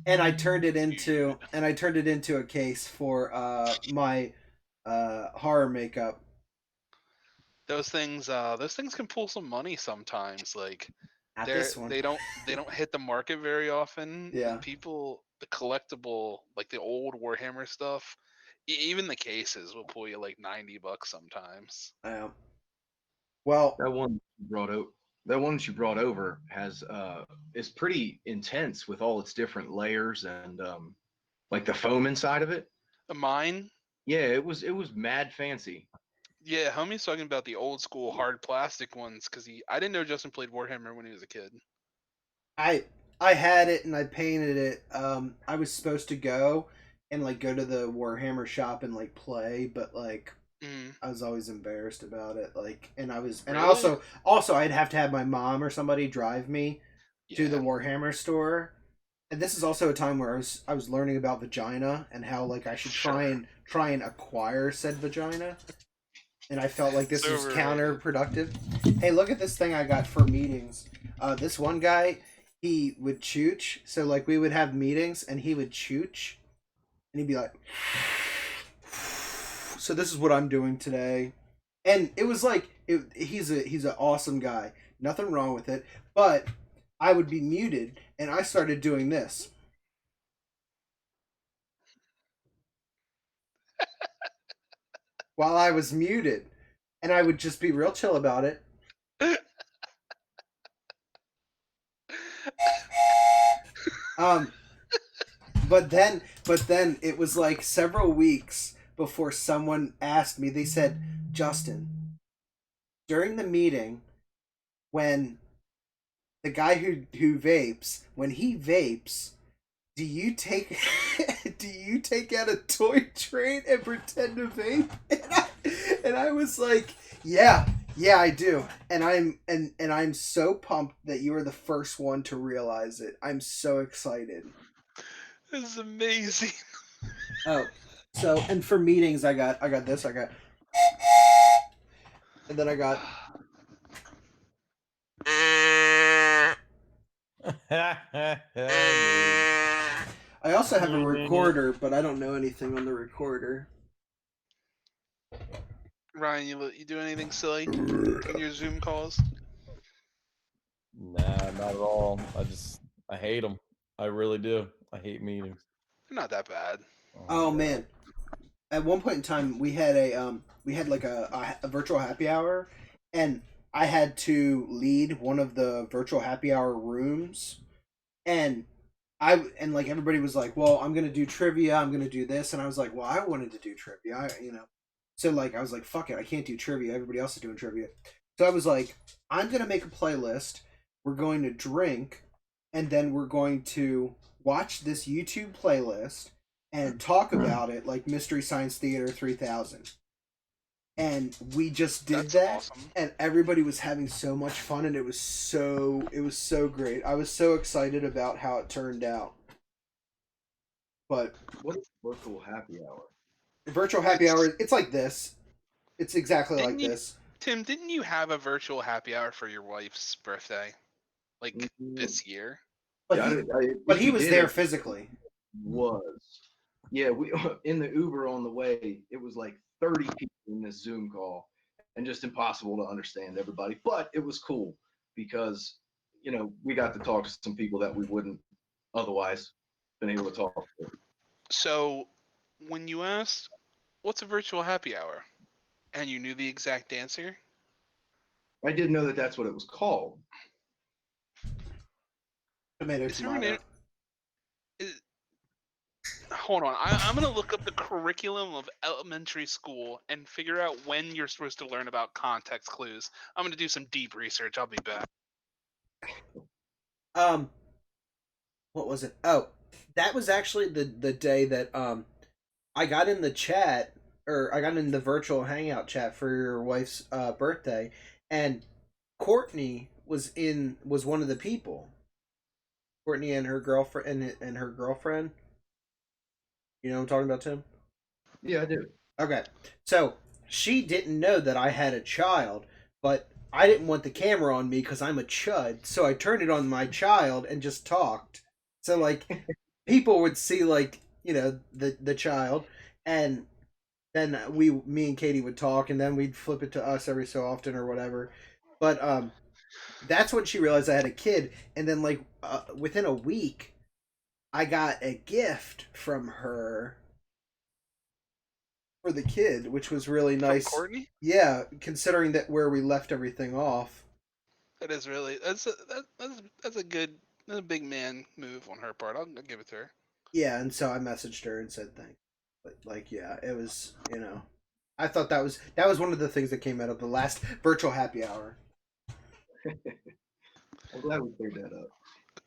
and I turned it into a case for my horror makeup. Those things can pull some money sometimes. Like Not they're this one. they don't hit the market very often. Yeah. And people, the collectible, like the old Warhammer stuff, even the cases will pull you like $90 sometimes. Well, That one you brought out. That one that you brought over has is pretty intense with all its different layers and like the foam inside of it. Mine, Yeah, it was mad fancy. yeah, homie's talking about the old school hard plastic ones because I didn't know Justin played Warhammer when he was a kid. I had it and I painted it. I was supposed to go and like go to the Warhammer shop and like play, but like I was always embarrassed about it. Like, and I Really? also I'd have to have my mom or somebody drive me to the Yeah. Warhammer store. And this is also a time where I was learning about vagina and how like I should try and acquire said vagina. And I felt like this It's was overrated. counterproductive. Hey, look at this thing I got for meetings. This one guy, he would chooch. So like we would have meetings and he would chooch, and he'd be like, "So this is what I'm doing today," and it was like he's an awesome guy. Nothing wrong with it, but I would be muted and I started doing this. While I was muted, and I would just be real chill about it. But then it was like several weeks before someone asked me. They said, "Justin, during the meeting, when the guy who vapes, when he vapes, do you take do you take out a toy train and pretend to vape?" And I was like, "Yeah, I do." And I'm so pumped that you are the first one to realize it. I'm so excited. This is amazing. Oh, so and for meetings, I got this. And then I got. I also have a recorder, but I don't know anything on the recorder. Ryan, you do anything silly in your Zoom calls? Nah, not at all. I hate them. I really do. I hate meetings. They're not that bad. Oh man, at one point in time we had like a virtual happy hour, and I had to lead one of the virtual happy hour rooms, and like everybody was like, well, I'm gonna do trivia, I'm gonna do this, and I was like, well, I wanted to do trivia, so like I was like, fuck it, I can't do trivia, everybody else is doing trivia. So I was like, I'm gonna make a playlist, we're going to drink, and then we're going to watch this YouTube playlist and talk about it like Mystery Science Theater 3000. And we just did That's that, awesome. and everybody was having so much fun, and it was so great. I was so excited about how it turned out. But What is virtual happy hour? virtual happy hour, it's like this. It's exactly like Didn't you- this. Tim, didn't you have a virtual happy hour for your wife's birthday? Like Mm, this year? But yeah, but he we was did there it. physically. Yeah, we in the Uber on the way, it was like 30 people in this Zoom call and just impossible to understand everybody. But it was cool because, we got to talk to some people that we wouldn't otherwise been able to talk to. So when you asked, what's a virtual happy hour? And you knew the exact answer? I didn't know that that's what it was called. Tomato, Is there an tomato. Hold on. I'm going to look up the curriculum of elementary school and figure out when you're supposed to learn about context clues. I'm going to do some deep research. I'll be back. What was it? Oh, that was actually the day that I got in the chat, or I got in the virtual hangout chat for your wife's birthday, and Courtney was one of the people. Courtney and her girlfriend and her girlfriend. You know what I'm talking about, Tim? Yeah, I do. Okay. So she didn't know that I had a child, but I didn't want the camera on me because I'm a chud. So I turned it on my child and just talked. So like people would see like the child, and then me and Katie would talk, and then we'd flip it to us every so often or whatever. But that's when she realized I had a kid, and then like within a week, I got a gift from her for the kid, which was really From nice. Courtney? Yeah, considering that where we left everything off. That is really that's a good that's a big man move on her part. I'll give it to her. Yeah, and so I messaged her and said thanks. But like, yeah, it was I thought that was one of the things that came out of the last virtual happy hour. I'm glad we cleared that up.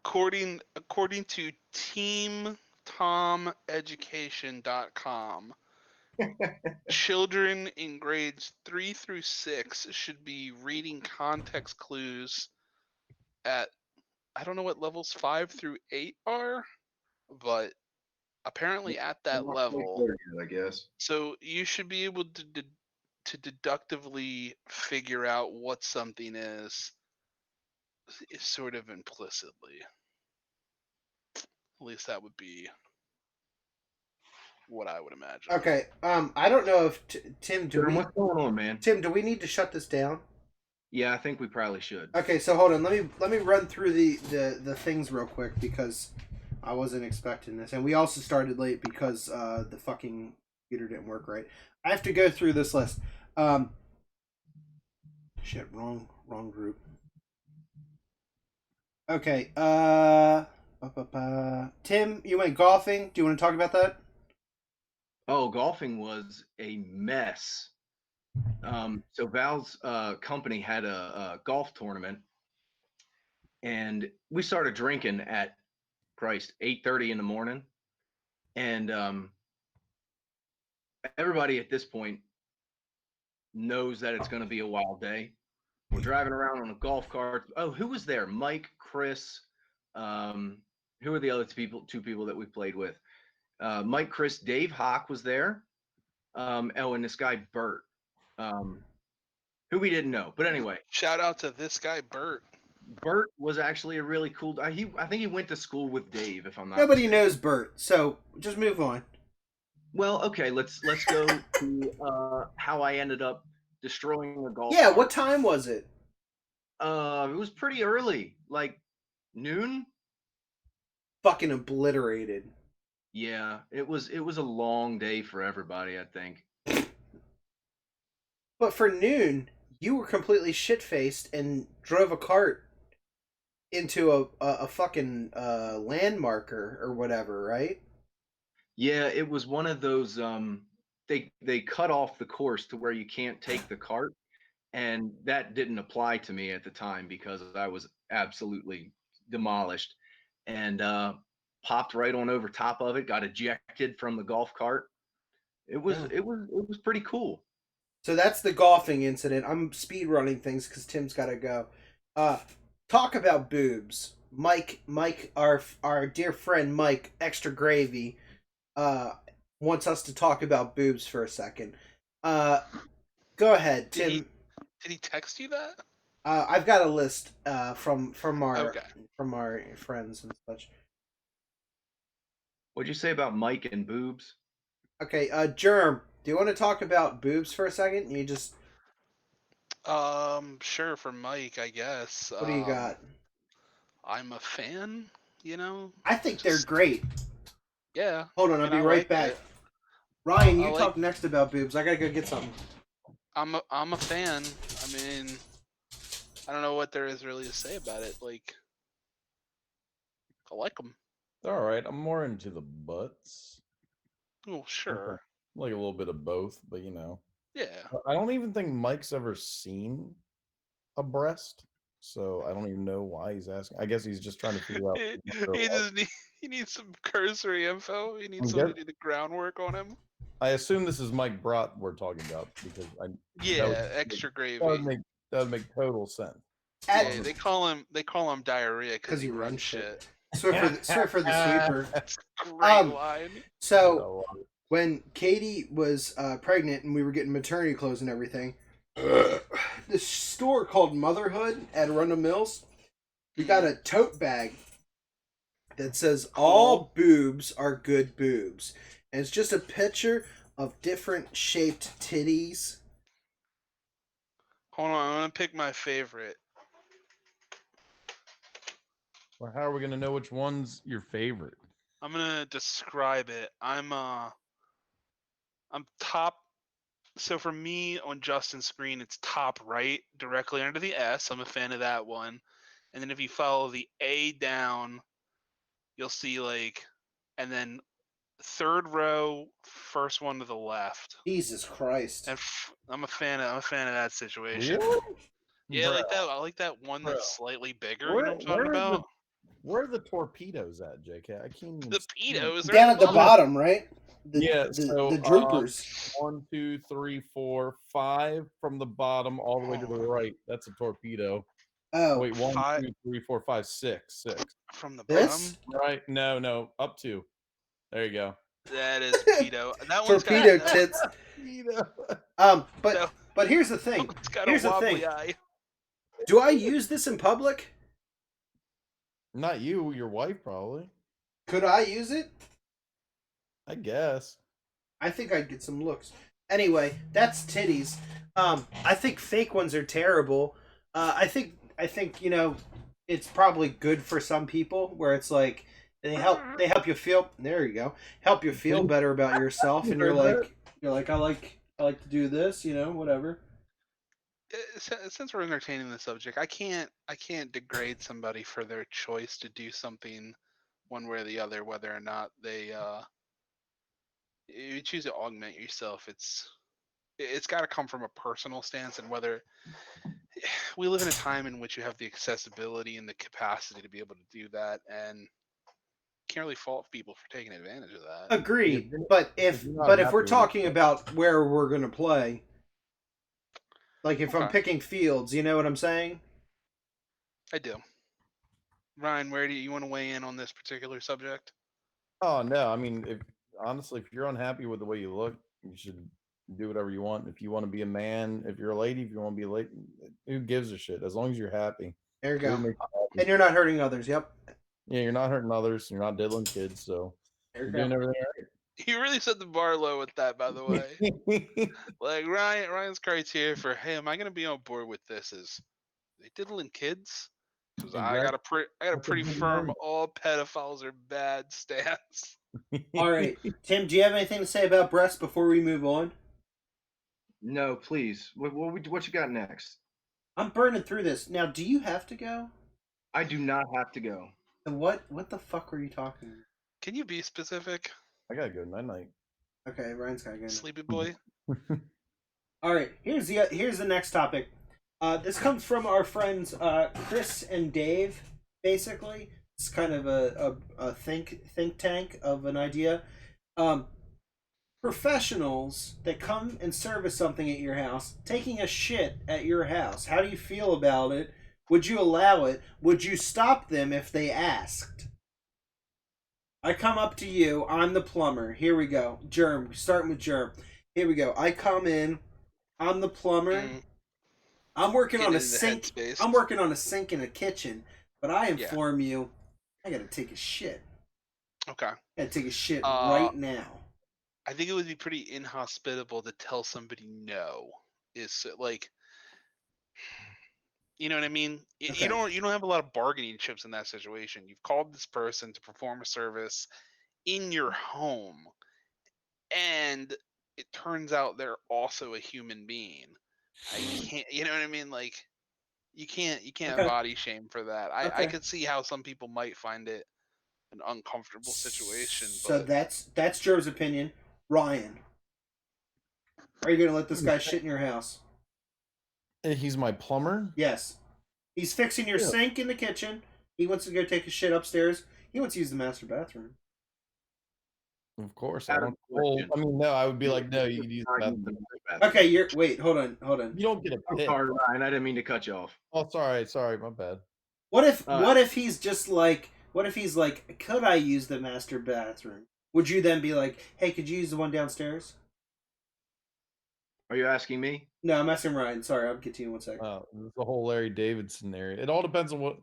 According to teamtomeducation.com, children in grades 3 through 6 should be reading context clues at, I don't know what levels 5 through 8 are, but apparently at that I'm not quite level. there yet, I guess. So you should be able to deductively figure out what something is sort of implicitly. At least that would be what I would imagine. Okay, I don't know if Tim, What's going on, man? Tim, do we need to shut this down? Yeah, I think we probably should. Okay, so hold on. Let me run through the things real quick because I wasn't expecting this, and we also started late because the fucking computer didn't work right. I have to go through this list. Shit, wrong group. Okay, Tim, you went golfing. Do you want to talk about that? Oh, golfing was a mess. So Val's company had a golf tournament, and we started drinking at 8:30 in the morning, and everybody at this point knows that it's going to be a wild day. We're driving around on a golf cart. Oh, who was there? Mike, Chris. Who are the other two people that we played with? Mike, Chris, Dave Hawk was there. And this guy Bert, who we didn't know. But anyway, shout out to this guy Bert. Bert was actually a really cool. I think he went to school with Dave. If I'm not Nobody mistaken. knows Bert, so just move on. Well, okay, let's go to how I ended up destroying a golf. Yeah, cart. what time was it? It was pretty early, like noon. Fucking obliterated. Yeah, it was a long day for everybody, I think. But for noon, you were completely shit faced and drove a cart into a fucking landmarker or whatever, right? Yeah, it was one of those they cut off the course to where you can't take the cart, and that didn't apply to me at the time because I was absolutely demolished and popped right on over top of it, got ejected from the golf cart. Yeah. It was pretty cool. So that's the golfing incident. I'm speed running things because Tim's got to go. Uh, talk about boobs. Mike, our dear friend Mike, extra gravy, uh, wants us to talk about boobs for a second. Go ahead, Did he, Tim. did he text you that? I've got a list from Okay. our friends and such. What'd you say about Mike and boobs? Okay, Germ, do you want to talk about boobs for a second? You just Sure, for Mike, I guess. what do you got? I'm a fan, you know? I think they're Just, great. yeah. Hold on, I I'll mean, be I right like back. it. Ryan, I you like, talk next about boobs. I gotta go get something. I'm a fan. I mean, I don't know what there is really to say about it. Like, I like them. All right, I'm more into the butts. Oh, sure. Like a little bit of both, but you know. Yeah. I don't even think Mike's ever seen a breast, so I don't even know why he's asking. I guess he's just trying to figure out. He needs some cursory info. He needs I'm someone to guess- do the groundwork on him. I assume this is Mike Brott we're talking about because Yeah, extra that gravy. would make total sense. Yeah, they call him diarrhea because Because he runs shit. Sorry for the sweeper. Great line. So when Katie was pregnant and we were getting maternity clothes and everything, this store called Motherhood at Arundel Mills, we got a tote bag that says all boobs are good boobs, and it's just a picture of different shaped titties. Hold on, I'm gonna pick my favorite. Well, how are we gonna know which one's your favorite? I'm gonna describe it. I'm top. So for me on Justin's screen, it's top right, directly under the S. I'm a fan of that one. And then if you follow the A down, you'll see like, and then third row, first one to the left. Jesus Christ! And I'm a fan of that situation. Really? Yeah, Bruh. I like that one that's slightly bigger. Where- you know what I'm talking about? Where are the torpedoes at, JK? I can't even. The pedos. they're Down at the bottom. bottom, right? So the droopers. 1, 2, 3, 4, 5 from the bottom all the way to the right. That's a torpedo. Oh, Wait, 1, Five- 2, 3, 4, 5, 6. From the this Right? No, up to. There you go. bottom. That is pedo. That one's torpedo got, tits. Torpedo. But here's the thing. It's got Here's a the wobbly thing. eye. Do I use this in public? Not you, your wife probably. Could I use it? I guess. I think I'd get some looks. Anyway, that's titties. I think fake ones are terrible. I think it's probably good for some people where it's like they help you feel. There you go. Help you feel better about yourself, and you're like I like to do this, whatever. Since we're entertaining the subject, I can't degrade somebody for their choice to do something one way or the other, whether or not they you choose to augment yourself. It's got to come from a personal stance, and whether we live in a time in which you have the accessibility and the capacity to be able to do that, and can't really fault people for taking advantage of that. Agreed. Yeah, But if you're not we're happy with talking it. about where we're gonna play, like if I'm Okay. picking fields, you know what I'm saying? I do. Ryan, where do you want to weigh in on this particular subject? Oh no, I mean, if you're unhappy with the way you look, you should do whatever you want. If you want to be a man, if you're a lady, if you want to be a lady, who gives a shit? As long as you're happy. There you Who go. makes you happy? And you're not hurting others. Yep. Yeah, you're not hurting others. You're not diddling kids, so There you you're doing go. everything You really set the bar low with that, by the way. right. Like Ryan's criteria for, hey, am I gonna be on board with this? Is they diddling kids? Because I got a pretty That's a pretty good firm line. all pedophiles are bad stance. All right, Tim, do you have anything to say about breasts before we move on? No, please. What you got next? I'm burning through this now. Do you have to go? I do not have to go. And what the fuck were you talking about? Can you be specific, I gotta go night night. Okay, Ryan's gotta go. now. sleepy boy? All right, here's the next topic. This comes from our friends Chris and Dave. Basically, it's kind of a think tank of an idea. Professionals that come and service something at your house, taking a shit at your house. How do you feel about it? Would you allow it? Would you stop them if they asked? I come up to you. I'm the plumber. Here we go. Germ. Starting with Germ. Here we go. I come in. I'm the plumber. Mm, I'm working get on a into the sink. headspace. I'm working on a sink in a kitchen. But I Yeah. inform you, I gotta take a shit. Okay. I gotta take a shit Uh, right now. I think it would be pretty inhospitable to tell somebody no. Is like, you know what I mean? Okay. You don't have a lot of bargaining chips in that situation. You've called this person to perform a service in your home, and it turns out they're also a human being. I can't, you know what I mean? Like, you can't Okay. body shame for that. I Okay. could see how some people might find it an uncomfortable situation, So but that's Germ's opinion. Ryan, are you gonna let this guy shit in your house? He's my plumber. Yes. He's fixing your Yeah. sink in the kitchen. He wants to go take a shit upstairs. He wants to use the master bathroom. Of course. Out I of don't. Well, question. I mean, no. I would be like, no. You use Not that. using the bathroom. Okay, wait, hold on. You don't get a I'm pick. sorry, Ryan. I didn't mean to cut you off. Oh, sorry. My bad. What if Uh, what if he's just like could I use the master bathroom? Would you then be like, hey, could you use the one downstairs? Are you asking me? No, I'm asking Ryan. Sorry, I'll get to you in 1 second. It's the whole Larry David scenario. It all depends on what.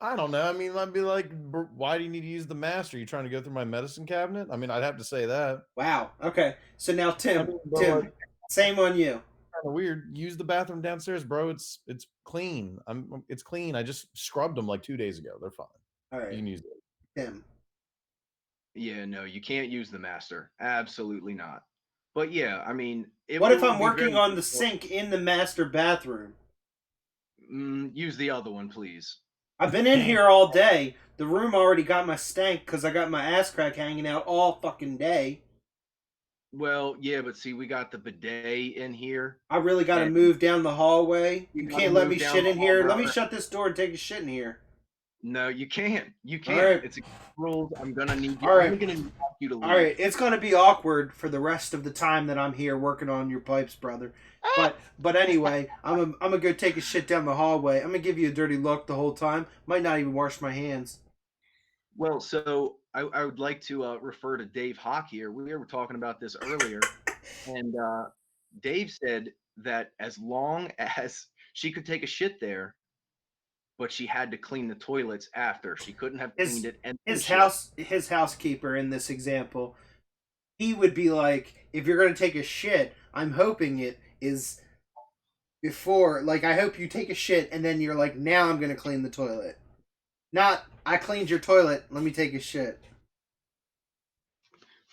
I don't know. I mean, I'd be like, why do you need to use the master? Are you trying to go through my medicine cabinet? I mean, I'd have to say that. Wow. Okay. So now I Tim, mean, but Tim, like, same on you. kind of weird. Use the bathroom downstairs, bro. It's clean. It's clean. I just scrubbed them like 2 days ago. They're fine. All You right, can use it. Tim. Yeah, no, you can't use the master. Absolutely not. But yeah, I mean, What it if would I'm be working very on the difficult- sink in the master bathroom? Use the other one, please. I've been in here all day. The room already got my stank because I got my ass crack hanging out all fucking day. Well, yeah, but see, we got the bidet in here. I really got to And- move down the hallway. You You gotta can't let move me down shit the in here. hall, Let me brother. shut this door and take a shit in here. No, you can't. You can't. right. It's rules. I'm gonna need you. All right. I'm gonna need you to leave. All right, it's gonna be awkward for the rest of the time that I'm here working on your pipes, brother. But anyway, I'm gonna go take a shit down the hallway. I'm gonna give you a dirty look the whole time. Might not even wash my hands. Well, so I would like to refer to Dave Hawk here. We were talking about this earlier, and Dave said that as long as she could take a shit there, but she had to clean the toilets after. She couldn't have His- cleaned it. And His housekeeper in this example, he would be like, if you're gonna take a shit, I'm hoping it is before. Like, I hope you take a shit and then you're like, now I'm gonna clean the toilet. Not, I cleaned your toilet. Let me take a shit.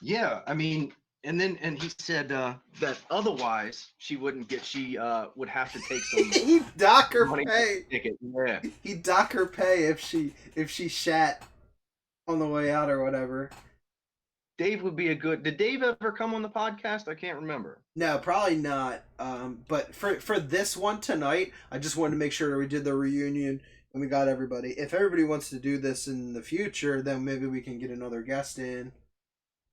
Yeah, I mean, and he said that otherwise she wouldn't get. She would have to take some He'd dock her money pay. ticket. Yeah. He'd dock her pay if she shat on the way out or whatever. Dave would be a good. Did Dave ever come on the podcast? I can't remember. No, probably not. But for this one tonight, I just wanted to make sure we did the reunion and we got everybody. If everybody wants to do this in the future, then maybe we can get another guest in,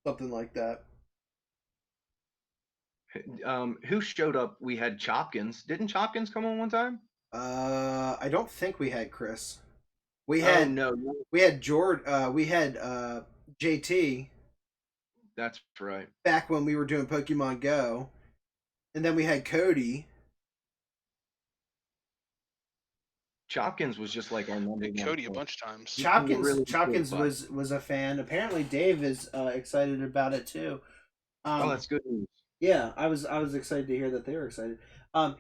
something like that. Who showed up? We had Chopkins. Didn't Chopkins come on one time? I don't think we had Chris. We Oh had no, we had George. We had JT that's right. back when we were doing Pokemon Go, and then we had Cody. Chopkins was just like our Monday night. Cody a show. bunch of times. Chopkins really Chopkins good, bud. was a fan. Apparently, Dave is excited about it too. Oh, that's good news. Yeah, I was excited to hear that they were excited.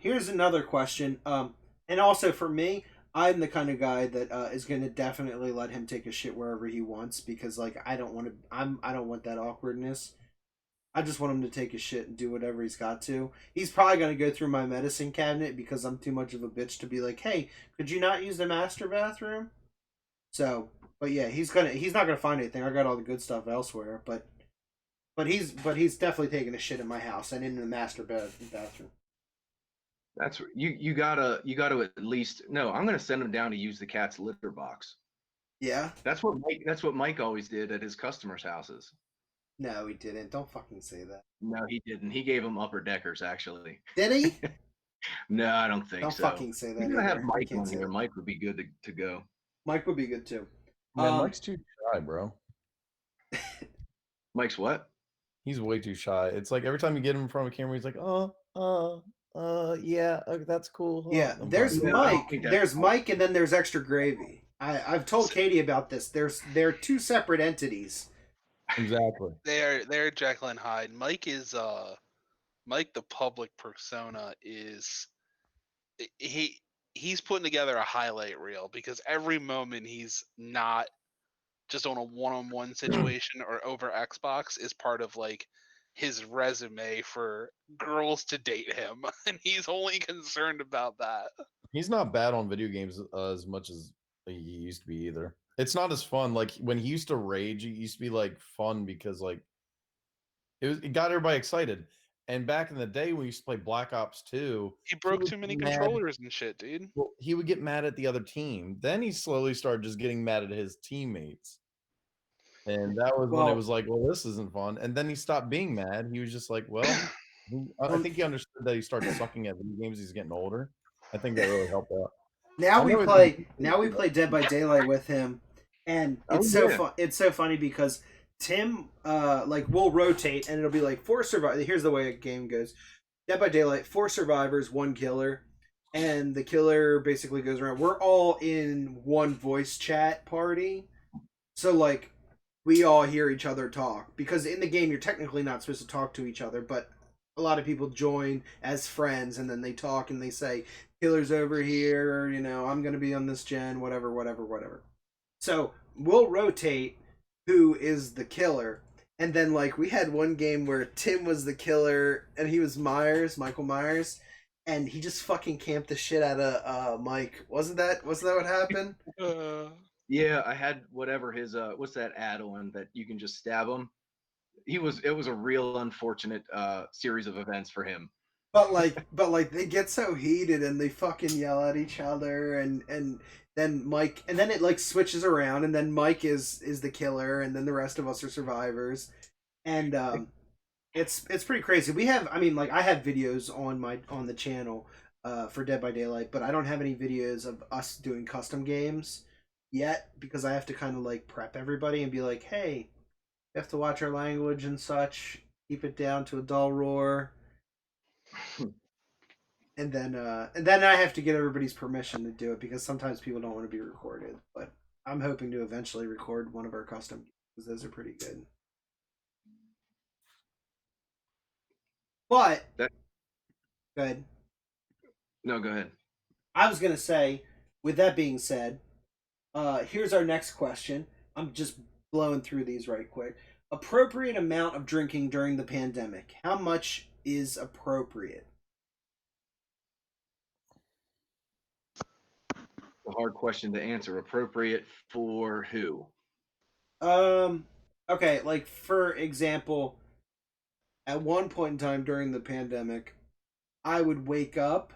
Here's another question. And also for me, I'm the kind of guy that is going to definitely let him take a shit wherever he wants because like I don't want to. I don't want that awkwardness. I just want him to take his shit and do whatever he's got to. He's probably going to go through my medicine cabinet because I'm too much of a bitch to be like, hey, could you not use the master bathroom? So, but yeah, he's not gonna find anything. I got all the good stuff elsewhere, but he's definitely taking a shit in my house and in the bathroom. That's you gotta at least no. I'm gonna send him down to use the cat's litter box. Yeah. That's what Mike always did at his customers' houses. No, he didn't. Don't fucking say that. No, he didn't. He gave him upper deckers actually. Did he? No, I don't think Don't so. fucking say that. You're gonna have either. Mike can't on say here. that. Mike would be good to go. Mike would be good too. Man, Mike's too shy, bro. Mike's what? He's way too shy. It's like every time you get him in front of a camera, he's like, yeah, that's cool. Yeah, I'm there's fine." No, I don't Mike. think that's There's Mike. Mike, and then there's extra gravy. I've told Katie about this. They're two separate entities. Exactly. They're Jekyll and Hyde. Mike is Mike the public persona is he's putting together a highlight reel because every moment he's not just on a one-on-one situation or over Xbox is part of like his resume for girls to date him, and he's only concerned about that. He's not bad on video games as much as he used to be either. It's not as fun. Like when he used to rage, it used to be like fun because like it got everybody excited. And back in the day when we used to play Black Ops 2, He broke would too many get mad- controllers and shit, dude. Well, he would get mad at the other team. Then he slowly started just getting mad at his teammates. And that was when Well- it was like, well, this isn't fun. And then he stopped being mad. He was just like, well, I think he understood that he started sucking at video games. He's getting older. I think that really helped out. Now I we know it- play Dead by Daylight with him, and Oh, it's so yeah. fun. It's so funny because Tim, like we'll rotate, and it'll be like 4 survivors. Here's the way a game goes: Dead by Daylight, 4 survivors, 1 killer, and the killer basically goes around. We're all in one voice chat party, so like we all hear each other talk because in the game you're technically not supposed to talk to each other, but a lot of people join as friends and then they talk and they say killer's over here, you know, I'm gonna be on this gen, whatever. So we'll rotate who is the killer, and then like we had one game where Tim was the killer and he was Michael Myers, and he just fucking camped the shit out of Mike. Wasn't that what happened? Yeah, I had whatever his what's that add-on that you can just stab him. It was a real unfortunate series of events for him. But like they get so heated and they fucking yell at each other, and then Mike, and then it like switches around, and then Mike is the killer, and then the rest of us are survivors, and it's pretty crazy. We have, I mean, like I have videos on the channel for Dead by Daylight, but I don't have any videos of us doing custom games yet because I have to kind of like prep everybody and be like, hey, you have to watch our language and such, keep it down to a dull roar. And then I have to get everybody's permission to do it because sometimes people don't want to be recorded. But I'm hoping to eventually record one of our custom games because those are pretty good. But That- go ahead. No, go ahead. I was gonna say, with that being said, here's our next question. I'm just blowing through these right quick. Appropriate amount of drinking during the pandemic. How much is appropriate? A hard question to answer. Appropriate for who? Okay, like for example, at one point in time during the pandemic, I would wake up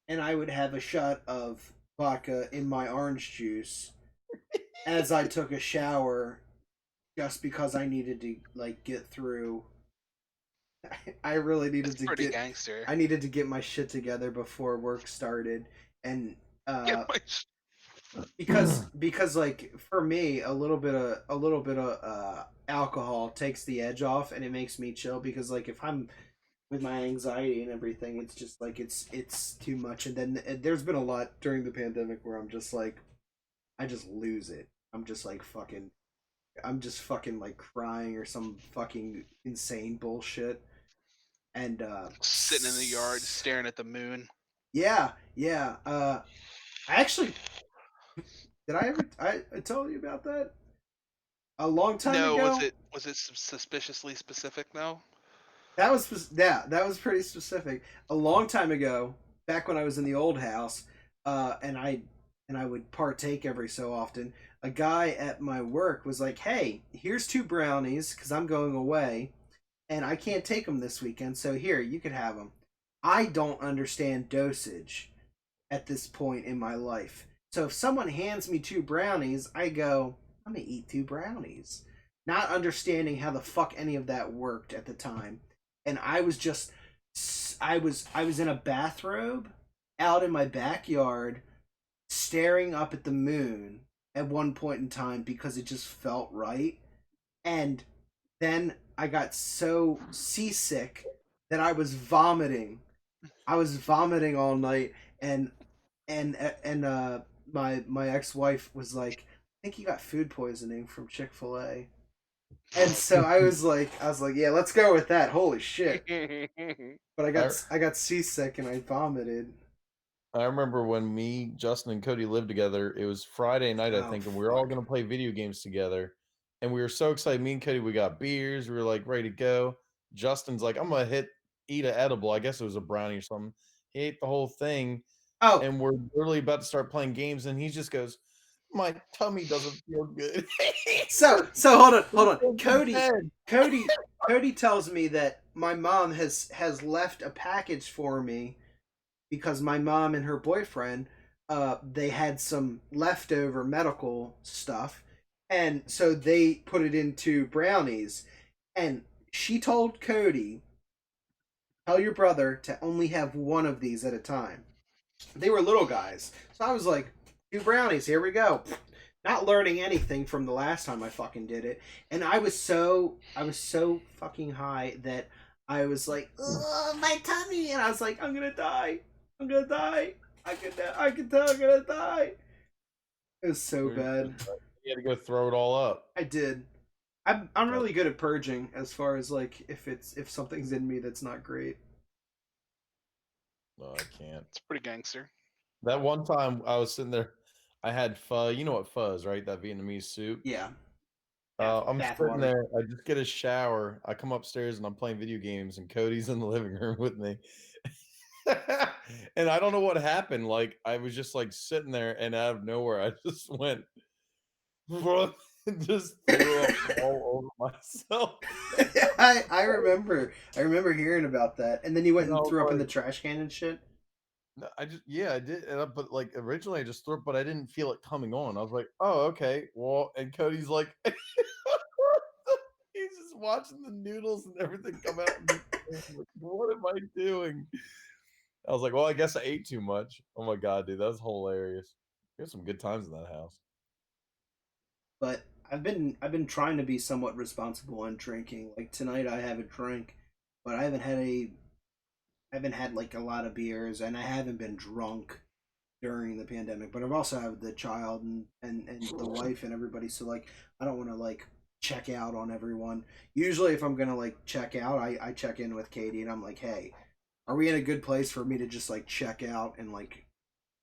and I would have a shot of vodka in my orange juice as I took a shower just because I needed to like get through. I really needed It's to pretty get gangster. I needed to get my shit together before work started, and Get my sh- because like for me a little bit of alcohol takes the edge off and it makes me chill because like if I'm with my anxiety and everything, it's just like it's too much. And then there's been a lot during the pandemic where I'm just like I just lose it. I'm just fucking like crying or some fucking insane bullshit. And sitting in the yard staring at the moon. yeah. I actually did. I told you about that a long time No, ago. was it suspiciously specific though? That was pretty specific. A long time ago, back when I was in the old house, and I would partake every so often. A guy at my work was like, "Hey, here's 2 brownies because I'm going away, and I can't take them this weekend. So here, you could have them." I don't understand dosage at this point in my life. So if someone hands me 2 brownies, I go, "I'm gonna eat 2 brownies," not understanding how the fuck any of that worked at the time. And I was just, I was in a bathrobe out in my backyard, staring up at the moon at one point in time because it just felt right. And then I got so seasick that I was vomiting. I was vomiting all night, and and my ex-wife was like, "I think you got food poisoning from Chick-fil-A." And so I was like, "Yeah, let's go with that." Holy shit. But I got seasick and I vomited. I remember when me, Justin, and Cody lived together. It was Friday night, I Oh, think, and we were all fuck. gonna play video games together. And we were so excited. Me and Cody, we got beers. We were like ready to go. Justin's like, "I'm gonna eat an edible." I guess it was a brownie or something. He ate the whole thing, Oh, and we're literally about to start playing games, and he just goes, "My tummy doesn't feel good." so hold on. He goes to bed. Cody tells me that my mom has left a package for me because my mom and her boyfriend they had some leftover medical stuff, and so they put it into brownies, and she told Cody, "Tell your brother to only have one of these at a time." They were little guys, so I was like, 2 brownies, here we go. Not learning anything from the last time I fucking did it, and I was so fucking high that I was like, "Ugh, my tummy," and I was like, "I'm gonna die, I'm gonna die, I can tell I'm gonna die." It was so bad. You had to go throw it all up. I did. I'm really good at purging as far as like if something's in me that's not great. No, I can't. It's pretty gangster. That one time I was sitting there, I had pho. You know what pho is, right? That Vietnamese soup. Yeah. I'm Bath sitting water. there. I just get a shower. I come upstairs and I'm playing video games, and Cody's in the living room with me. And I don't know what happened. Like I was just like sitting there, and out of nowhere, I just went, and just threw up all over myself. I remember hearing about that, and then you went And I and was threw up in the like, trash can and shit. no, I did, but like originally I just threw up, but I didn't feel it coming on. I was like, oh, okay, well, and Cody's like, he's just watching the noodles and everything come out. And like, what am I doing? I was like, well, I guess I ate too much. Oh my god, dude, that was hilarious. We had some good times in that house. But I've been trying to be somewhat responsible on drinking. Like tonight, I have a drink, but I haven't had like a lot of beers, and I haven't been drunk during the pandemic. But I've also had the child and the wife and everybody, so like I don't want to like check out on everyone. Usually, if I'm gonna like check out, I check in with Katie, and I'm like, "Hey, are we in a good place for me to just like check out and like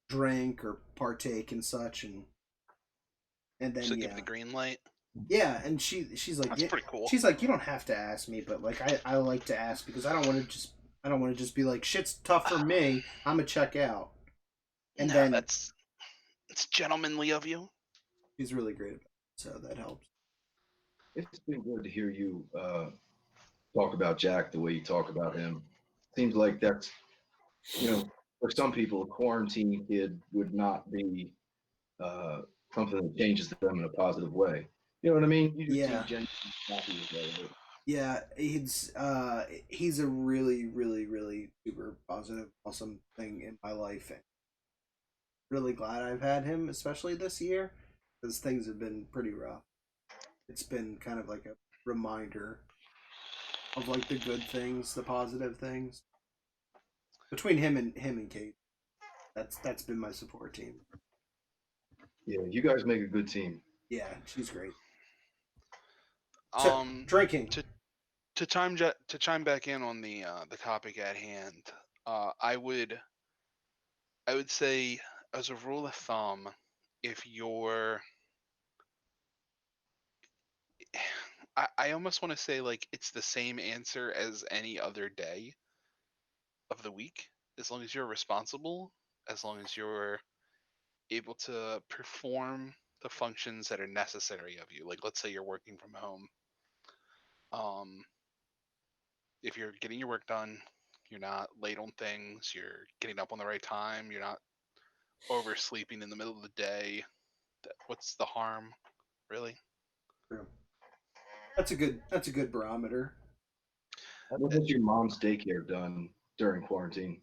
drink or partake and such?" And then So give yeah, the green light. yeah, and she's like, That's pretty cool. she's like, "You don't have to ask me, but like I like to ask because I don't want to just be like, shit's tough for me. I'm gonna check out." And No, then that's gentlemanly of you. she's really great about it, so that helps. It's been good to hear you talk about Jack the way you talk about him. Seems like that's, for some people, a quarantine kid would not be uh, something that changes them in a positive way. You know what I mean? You just seem Yeah, genuinely happy with it. yeah, he's a really really super positive, awesome thing in my life, and really glad I've had him, especially this year, because things have been pretty rough. It's been kind of like a reminder of like the good things, the positive things between him and Kate. That's been my support team. Yeah, you guys make a good team. Yeah, she's great. So Um, drinking. to chime back in on the topic at hand, I would say as a rule of thumb, if you're, I almost want to say like it's the same answer as any other day of the week, as long as you're responsible, as long as you're able to perform the functions that are necessary of you. Like, let's say you're working from home. If you're getting your work done, you're not late on things, you're getting up on the right time, you're not oversleeping in the middle of the day. What's the harm, really? True. That's a good barometer. What has your mom's daycare done during quarantine?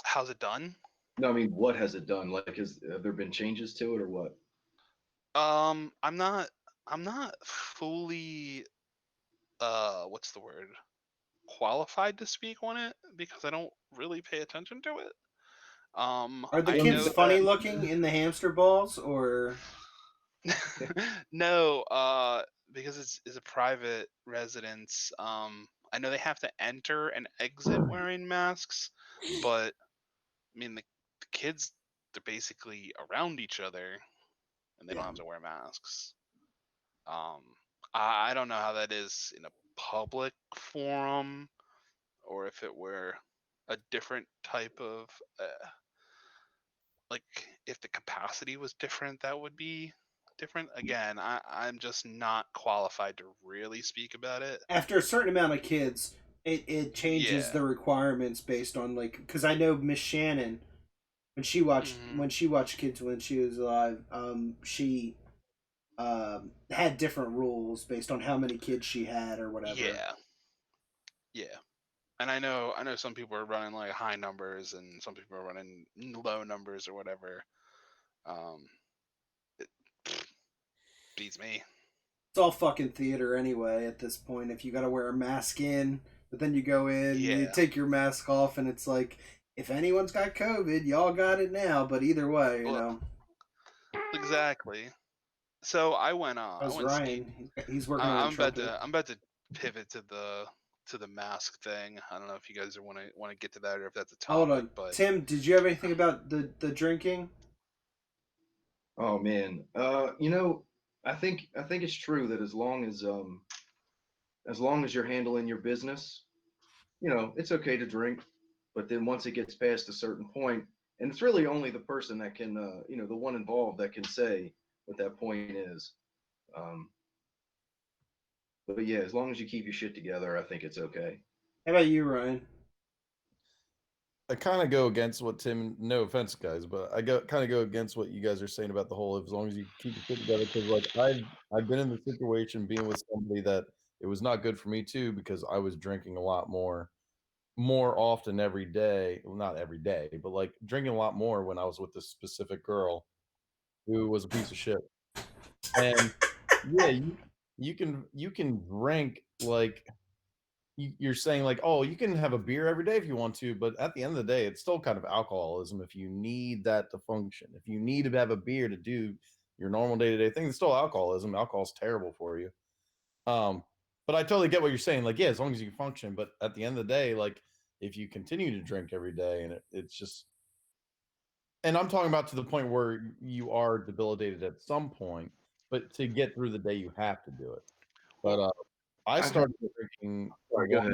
How's it done? No, I mean, what has it done? Like, have there been changes to it or what? I'm not fully what's the word? Qualified to speak on it because I don't really pay attention to it. Are the I kids know funny that looking in the hamster balls, or no, because it's a private residence. I know they have to enter and exit wearing masks, but I mean the kids, they're basically around each other and they don't Yeah. have to wear masks. Um, I don't know how that is in a public forum, or if it were a different type of like if the capacity was different, that would be different. Again, I'm just not qualified to really speak about it. after a certain amount of kids, it changes Yeah. the requirements based on like because I know Miss Shannon Hmm. when she watched kids when she was alive, she had different rules based on how many kids she had or whatever. Yeah. Yeah. And I know some people are running like high numbers and some people are running low numbers or whatever. Um, it beats me. It's all fucking theater anyway at this point. If you got to wear a mask in, but then you go in, you Yeah. take your mask off, and it's like, if anyone's got COVID, y'all got it now. But either way, you Well, know, exactly. So I how's went ski. Ryan? He's working on a trumpet. I'm about to pivot to the mask thing. I don't know if you guys want to get to that or if that's a Hold topic, on, but Tim. Did you have anything about the drinking? Oh man, I think it's true that as long as you're handling your business, it's okay to drink. But then once it gets past a certain point, and it's really only the person that can, the one involved that can say what that point is. Um, but yeah, as long as you keep your shit together, I think it's okay. How about you, Ryan? I kind of go against what Tim. No offense, guys, but I kind of go against what you guys are saying about the whole. As long as you keep your shit together, because like I've been in the situation being with somebody that it was not good for me too because I was drinking a lot more often every day. Well, not every day, but like drinking a lot more when I was with this specific girl who was a piece of shit. And yeah, you can drink like you're saying like, oh, you can have a beer every day if you want to, but at the end of the day, it's still kind of alcoholism if you need that to function. If you need to have a beer to do your normal day-to-day thing, it's still alcoholism. Alcohol's terrible for you. Um, but I totally get what you're saying. Like, yeah, as long as you can function, but at the end of the day, like if you continue to drink every day and it's just and I'm talking about to the point where you are debilitated at some point, but to get through the day, you have to do it. But well, I I've had, started drinking sorry, go ahead.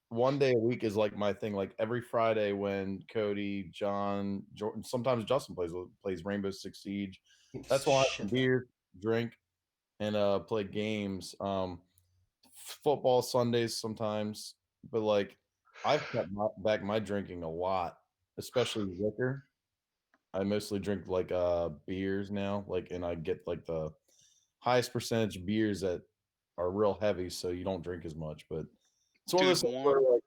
one day a week is like my thing. Like every Friday when Cody, John, Jordan, sometimes Justin plays Rainbow Six Siege. That's why I have some Shit. beer, drink, and play games. Football Sundays sometimes, but like I've cut back my drinking a lot, especially liquor. I mostly drink like beers now, like, and I get like the highest percentage beers that are real heavy, so you don't drink as much. But it's one of dude, those things where one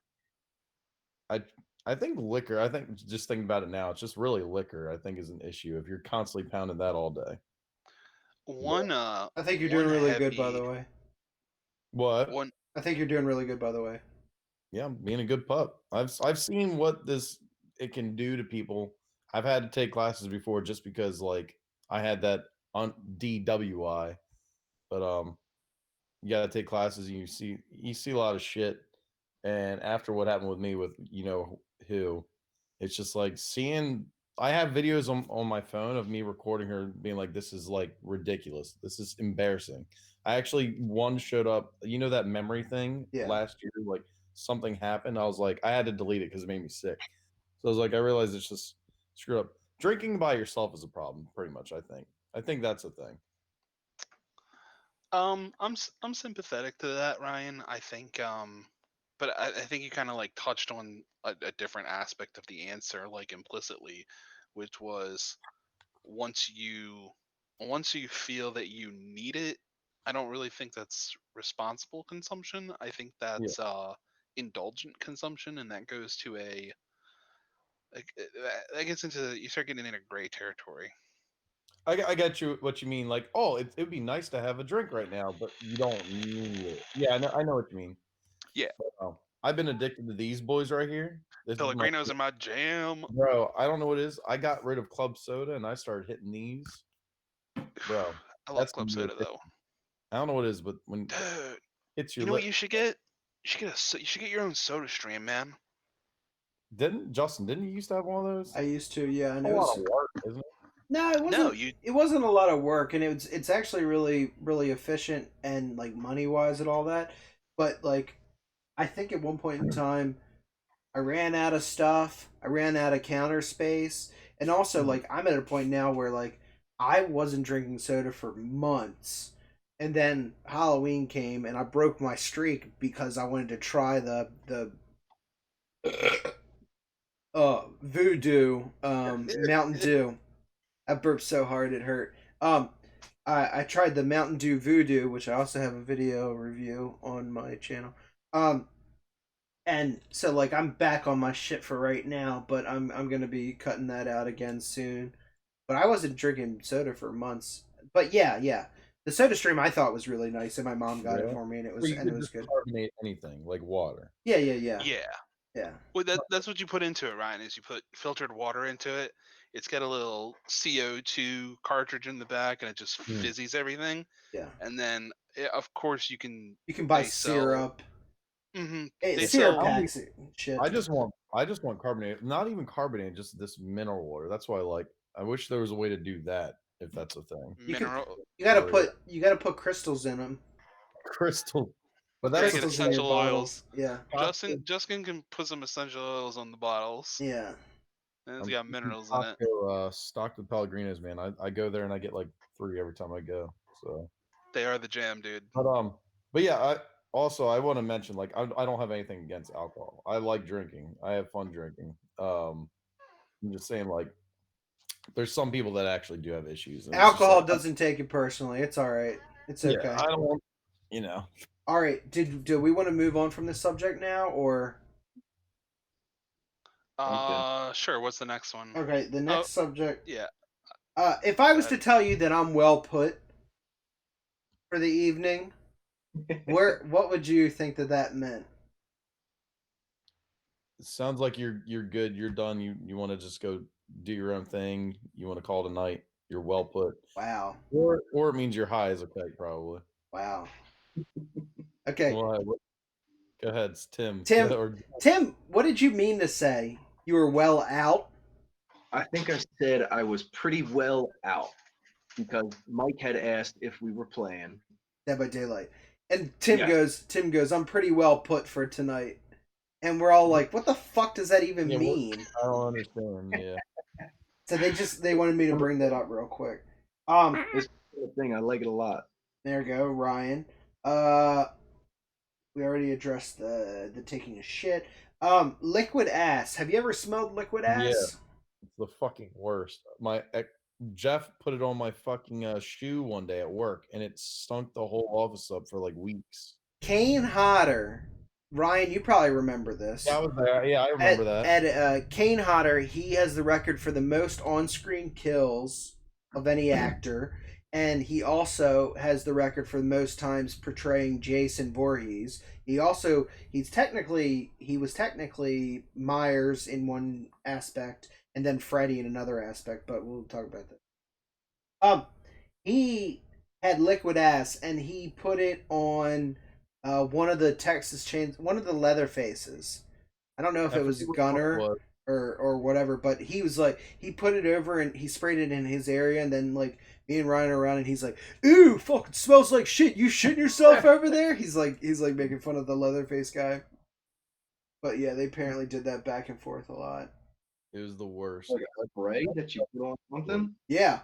like I think liquor. I think just thinking about it now, it's just really liquor. I think is an issue if you're constantly pounding that all day. one I think you're doing one really good, by heavy the way. What? one I think you're doing really good, by the way. Yeah, being a good pup. I've seen what it can do to people. I've had to take classes before just because like I had that on DWI, but you got to take classes and you see a lot of shit. And after what happened with me with who, it's just like seeing I have videos on my phone of me recording her being like, "This is like ridiculous. This is embarrassing." I actually one showed up. You know that memory thing Yeah. last year, like something happened. I was like, I had to delete it because it made me sick. So I was like, I realized it's just screw up. Drinking by yourself is a problem, pretty much. I think that's a thing. I'm sympathetic to that, Ryan. I think but I think you kind of like touched on a different aspect of the answer, like implicitly, which was once you once you feel that you need it, I don't really think that's responsible consumption. I think Yeah. that's indulgent consumption, and that goes to a like that gets into you start getting into gray territory. I get you what you mean. Like, oh, it'd be nice to have a drink right now, but you don't need it. Yeah, I know what you mean. Yeah, Oh, I've been addicted to these boys right here. This is my Pellegrinos are my jam. bro. I don't know what it is. I got rid of club soda and I started hitting these, bro. I love That's club new soda addiction. though. I don't know what it is, but when it Dude, hits you your know what lip, you should get? You should get your own soda stream, man. Didn't you used to have one of those? I used to, yeah, and A it lot was of work, isn't it? no, it No, wasn't. It wasn't a lot of work, and it's actually really efficient and like money wise and all that. But like, I think at one point in time, I ran out of stuff. I ran out of counter space, and also like I'm at a point now where like I wasn't drinking soda for months, and then Halloween came, and I broke my streak because I wanted to try the Voodoo Mountain Dew. I burped so hard it hurt. I tried the Mountain Dew Voodoo, which I also have a video review on my channel. And so like I'm back on my shit for right now, but I'm gonna be cutting that out again soon. But I wasn't drinking soda for months. But yeah. The soda stream I thought was really nice, and my mom got it Yeah. for me, and it Or was you and it could was just good. carbonate anything like water. Yeah. yeah. Well, that's what you put into it, Ryan. Is you put filtered water into it. It's got a little CO2 cartridge in the back, and it just Hmm. fizzies everything. Yeah. And then, of course, you can buy they sell- syrup. Mhm. Hey, They syrup sell- packs and shit. I just want carbonated, not even carbonated, just this mineral water. That's why I wish there was a way to do that if that's a thing. mineral. You gotta Or- put crystals in them. Crystal. But Gotta that's get the Crystals in your essential bottles. oils. Yeah. Justin can put some essential oils on the bottles. Yeah. And it's got minerals in it. Stocked with Pellegrinos, man. I go there and I get like 3 every time I go. So They are the jam, dude. but yeah, I want to mention like I don't have anything against alcohol. I like drinking. I have fun drinking. I'm just saying like there's some people that actually do have issues. and it's just Alcohol like, doesn't take it personally. It's all right. It's yeah, okay. I don't want, you know. All right. Do we want to move on from this subject now, or Sure. What's the next one? okay? The next subject. Yeah. If I was to tell you that I'm well put for the evening, what would you think that meant? It sounds like you're good. You're done. You want to just go do your own thing. You want to call it a night. You're well put. Wow. Or it means you're high as a kite, probably. Wow. Okay. Well, go ahead, it's Tim. Tim, what did you mean to say? You were well out? I think I said I was pretty well out because Mike had asked if we were playing Dead by Daylight. And Tim Yeah. goes, I'm pretty well put for tonight. And we're all like, what the fuck does that even Yeah, mean? I don't understand. Yeah. So they wanted me to bring that up real quick. this thing. I like it a lot. There we go, Ryan. We already addressed the taking a shit. Liquid ass. Have you ever smelled liquid ass? Yeah. It's the fucking worst. Jeff put it on my fucking shoe one day at work, and it stunk the whole office up for like weeks. Kane Hodder. Ryan, you probably remember this. Yeah, I was there. Yeah, I remember that. Kane Hodder, he has the record for the most on-screen kills of any actor, and he also has the record for the most times portraying Jason Voorhees. He was technically Myers in one aspect, and then Freddy in another aspect, but we'll talk about that. He had liquid ass, and he put it on one of the Texas chains, one of the Leatherfaces. I don't know if it was Gunner or whatever. But he was like, he put it over and he sprayed it in his area, and then like me and Ryan are around, and he's like, "Ew, fucking smells like shit. You shitting yourself over there?" He's like making fun of the Leatherface guy. But yeah, they apparently did that back and forth a lot. It was the worst. Like a spray that you put on something. Yeah,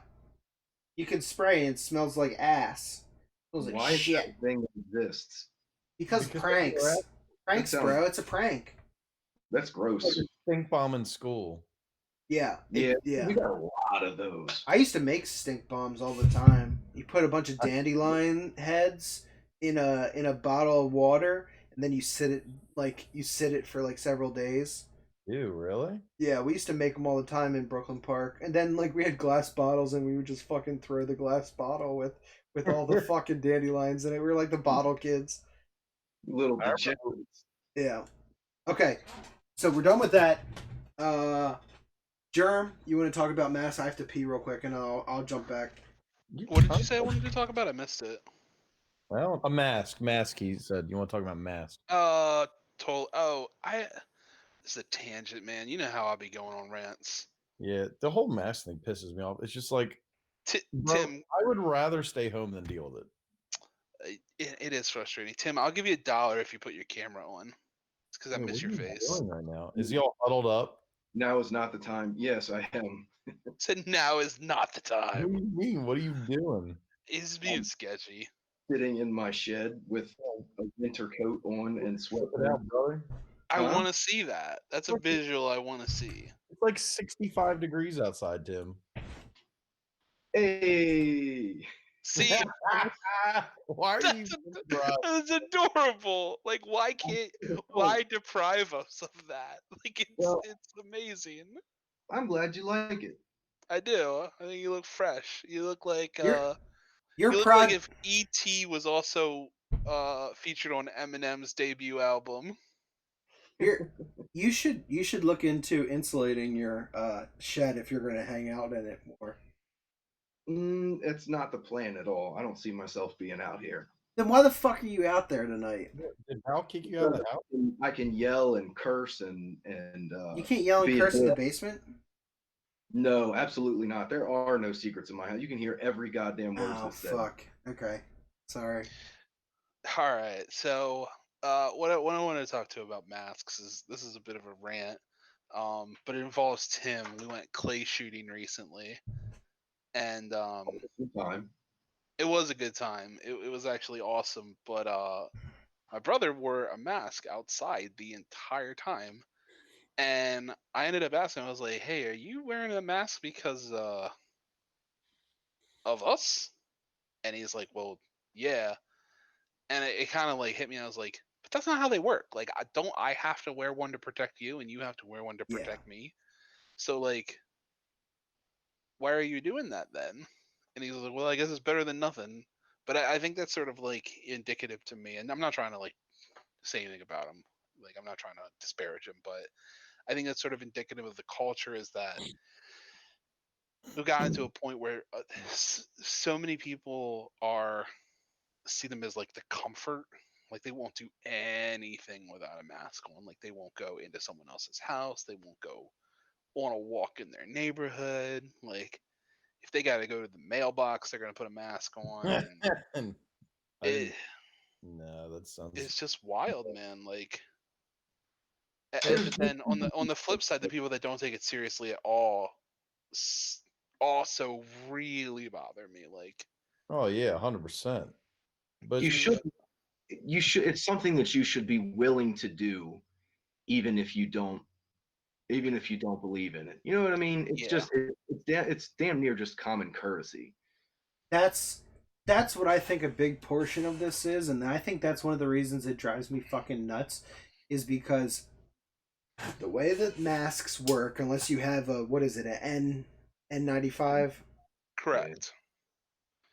you can spray and it smells like ass. It smells like Why is that shit. a thing that exists? Because Because pranks. they're Pranks, That sounds- bro. It's a prank. That's gross. Stink bomb in school. Yeah. Yeah, Yeah. we got a lot of those. I used to make stink bombs all the time. You put a bunch of dandelion heads in a bottle of water, and then you sit it for like several days. Ew, really? Yeah, we used to make them all the time in Brooklyn Park, and then like we had glass bottles, and we would just fucking throw the glass bottle with all the fucking dandelions in it. We were like the bottle kids. Little I remember- degenerates. Yeah. Okay, so we're done with that. Germ, you want to talk about mass? I have to pee real quick, and I'll jump back. What did you say I wanted to talk about? I missed it. Well, a mask. Mask, he said. You want to talk about mask? This is a tangent, man. You know how I'll be going on rants. Yeah, the whole mask thing pisses me off. It's just like, bro, Tim, I would rather stay home than deal with it. it is frustrating. Tim, I'll give you $1 if you put your camera on. It's because I Yeah, miss what your are you face. doing right now? Is he all huddled up? Now is not the time. Yes, I am Said now is not the What time. do you mean? What are you doing? He's being sketchy. sitting in my shed with a winter coat on and Flip it sweatpants. out, brother. I Huh? want to see that. That's a visual I want to see. It's like 65 degrees outside, Tim. Hey, See, Why are you? that's adorable. Like, why deprive us of that? Like, it's amazing. I'm glad you like it. I do. I think you look fresh. You look like You're you look proud. like if E.T. was also featured on Eminem's debut album. You should look into insulating your shed if you're going to hang out in it more. It's not the plan at all. I don't see myself being out here. Then why the fuck are you out there tonight? Did Hal kick you out of the house? I can yell and curse and You can't yell and be curse in the adult. basement. No, absolutely not. There are no secrets in my house. You can hear every goddamn word Oh that's said. fuck. Okay. Sorry. All right, so what I want to talk to about masks is this is a bit of a rant, but it involves Tim. We went clay shooting recently, and Good time. it was a good time. It was actually awesome, but my brother wore a mask outside the entire time, and I ended up asking him, I was like, "Hey, are you wearing a mask because of us?" And he's like, "Well, yeah." And it kind of like hit me. I was like, "But that's not how they work. Like, I have to wear one to protect you, and you have to wear one to Yeah. protect me. So like, why are you doing that then?" And he's like, "Well, I guess it's better than nothing." But I think that's sort of like indicative to me, and I'm not trying to like say anything about him. Like, I'm not trying to disparage him, but I think that's sort of indicative of the culture is that we've gotten to a point where so many people see them as like the comfort. Like, they won't do anything without a mask on. Like, they won't go into someone else's house. They won't go on a walk in their neighborhood. Like, if they got to go to the mailbox, they're gonna put a mask on. And No, that sounds. it's just wild, man. Like, but then on the flip side, the people that don't take it seriously at all also really bother me. Like, Oh yeah, 100%. But You should. It's something that you should be willing to do, even if you don't believe in it. You know what I mean? It's Yeah. just it's damn near just common courtesy. That's what I think a big portion of this is, and I think that's one of the reasons it drives me fucking nuts, is because the way that masks work, unless you have a an N95, correct.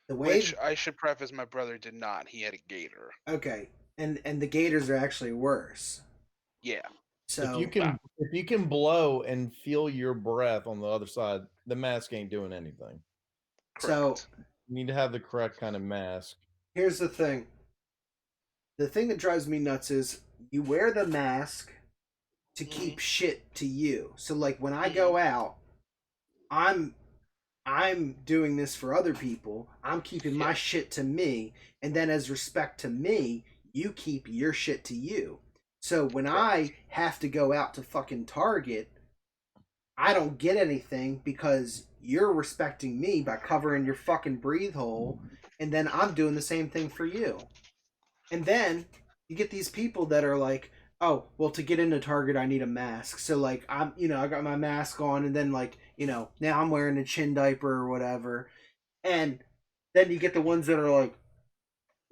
the way Which I should preface, my brother did not. He had a gator. okay, and the gators are actually worse. Yeah. So if you can blow and feel your breath on the other side, the mask ain't doing anything. so Correct. You need to have the correct kind of mask. here's the thing. The thing that drives me nuts is you wear the mask to keep shit to you. So like when I go out, I'm doing this for other people. I'm keeping my shit to me, and then as respect to me, you keep your shit to you. So when I have to go out to fucking Target, I don't get anything because you're respecting me by covering your fucking breathe hole, and then I'm doing the same thing for you. And then you get these people that are like, oh, well, to get into Target, I need a mask. So, like, I got my mask on, and then, like, now I'm wearing a chin diaper or whatever. And then you get the ones that are like,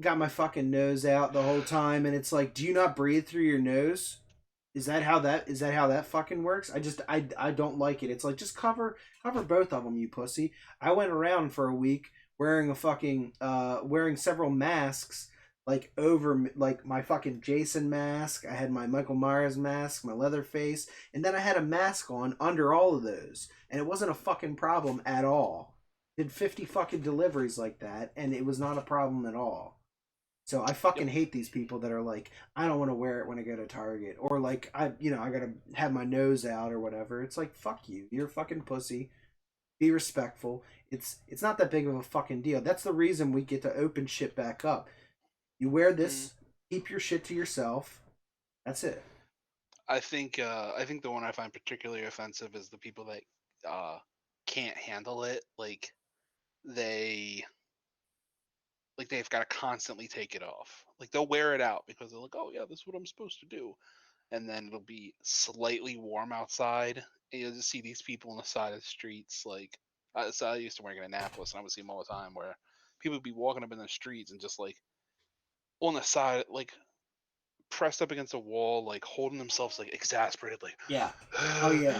got my fucking nose out the whole time, and it's like, do you not breathe through your nose? Is that how that fucking works? I don't like it. It's like, just cover both of them, you pussy. I went around for a week wearing wearing several masks, like over like my fucking Jason mask. I had my Michael Myers mask, my Leatherface, and then I had a mask on under all of those, and it wasn't a fucking problem at all. Did 50 fucking deliveries like that, and it was not a problem at all. So I fucking hate these people that are like, I don't want to wear it when I go to Target, or like I gotta have my nose out or whatever. It's like, fuck you, you're a fucking pussy. Be respectful. It's not that big of a fucking deal. That's the reason we get to open shit back up. You wear this, keep your shit to yourself. That's it. I think the one I find particularly offensive is the people that can't handle it. Like they've got to constantly take it off. Like they'll wear it out because they're like, oh yeah, this is what I'm supposed to do. And then it'll be slightly warm outside, and you'll just see these people on the side of the streets. Like, so I used to work in Annapolis, and I would see them all the time, where people would be walking up in the streets and just like on the side, like pressed up against a wall, like holding themselves, like exasperated, like yeah. Oh yeah.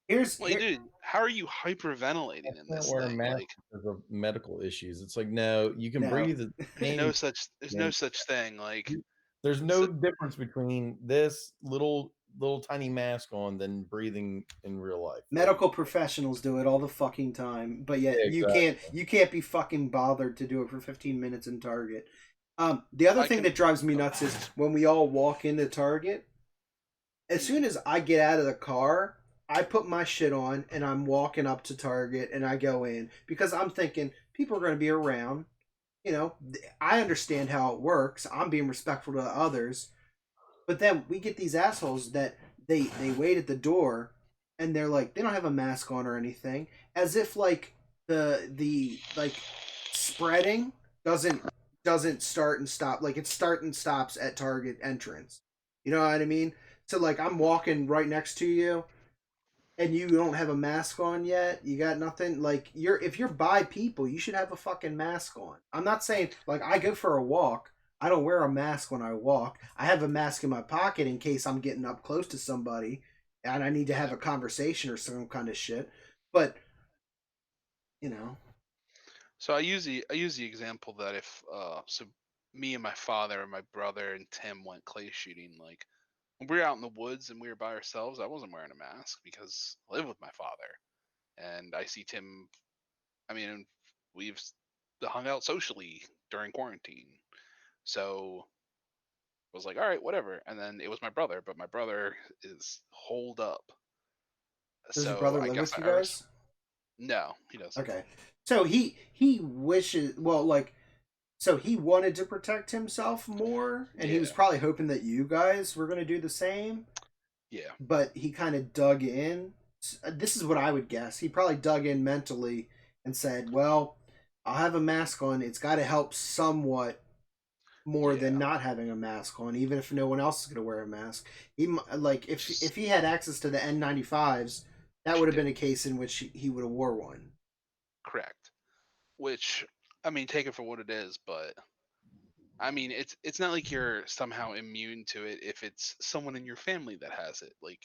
Dude, how are you hyperventilating in this thing? Like, because of medical issues. It's like, no, you can breathe. There's no such thing. Like, there's no difference between this little tiny mask on than breathing in real life. Medical professionals do it all the fucking time, but yet you can't be fucking bothered to do it for 15 minutes in Target. The other thing that drives me nuts is when we all walk into Target, as soon as I get out of the car, I put my shit on and I'm walking up to Target and I go in because I'm thinking people are going to be around. I understand how it works. I'm being respectful to others. But then we get these assholes that they wait at the door and they're like, they don't have a mask on or anything, as if like the like spreading doesn't start and stop. Like it starts and stops at Target entrance. You know what I mean? So like I'm walking right next to you and you don't have a mask on yet, you got nothing. Like if you're by people, you should have a fucking mask on. I'm not saying like I go for a walk, I don't wear a mask when I walk. I have a mask in my pocket in case I'm getting up close to somebody and I need to have a conversation or some kind of shit. But So I use the example that if so me and my father and my brother and Tim went clay shooting, like when we were out in the woods and we were by ourselves, I wasn't wearing a mask because I live with my father. And I see Tim, I mean, we've hung out socially during quarantine. So I was like, all right, whatever. And then it was my brother, but my brother is holed up. Does your brother live with you guys? No, he doesn't. Okay. So he wishes, well, like, so he wanted to protect himself more, and he was probably hoping that you guys were going to do the same. Yeah. But he kind of dug in. This is what I would guess. He probably dug in mentally and said, well, I'll have a mask on. It's got to help somewhat more than not having a mask on, even if no one else is going to wear a mask. He, like, if he had access to the N95s, that would have been a case in which he would have wore one. Correct. Which, I mean, take it for what it is, but I mean, it's not like you're somehow immune to it if it's someone in your family that has it. Like,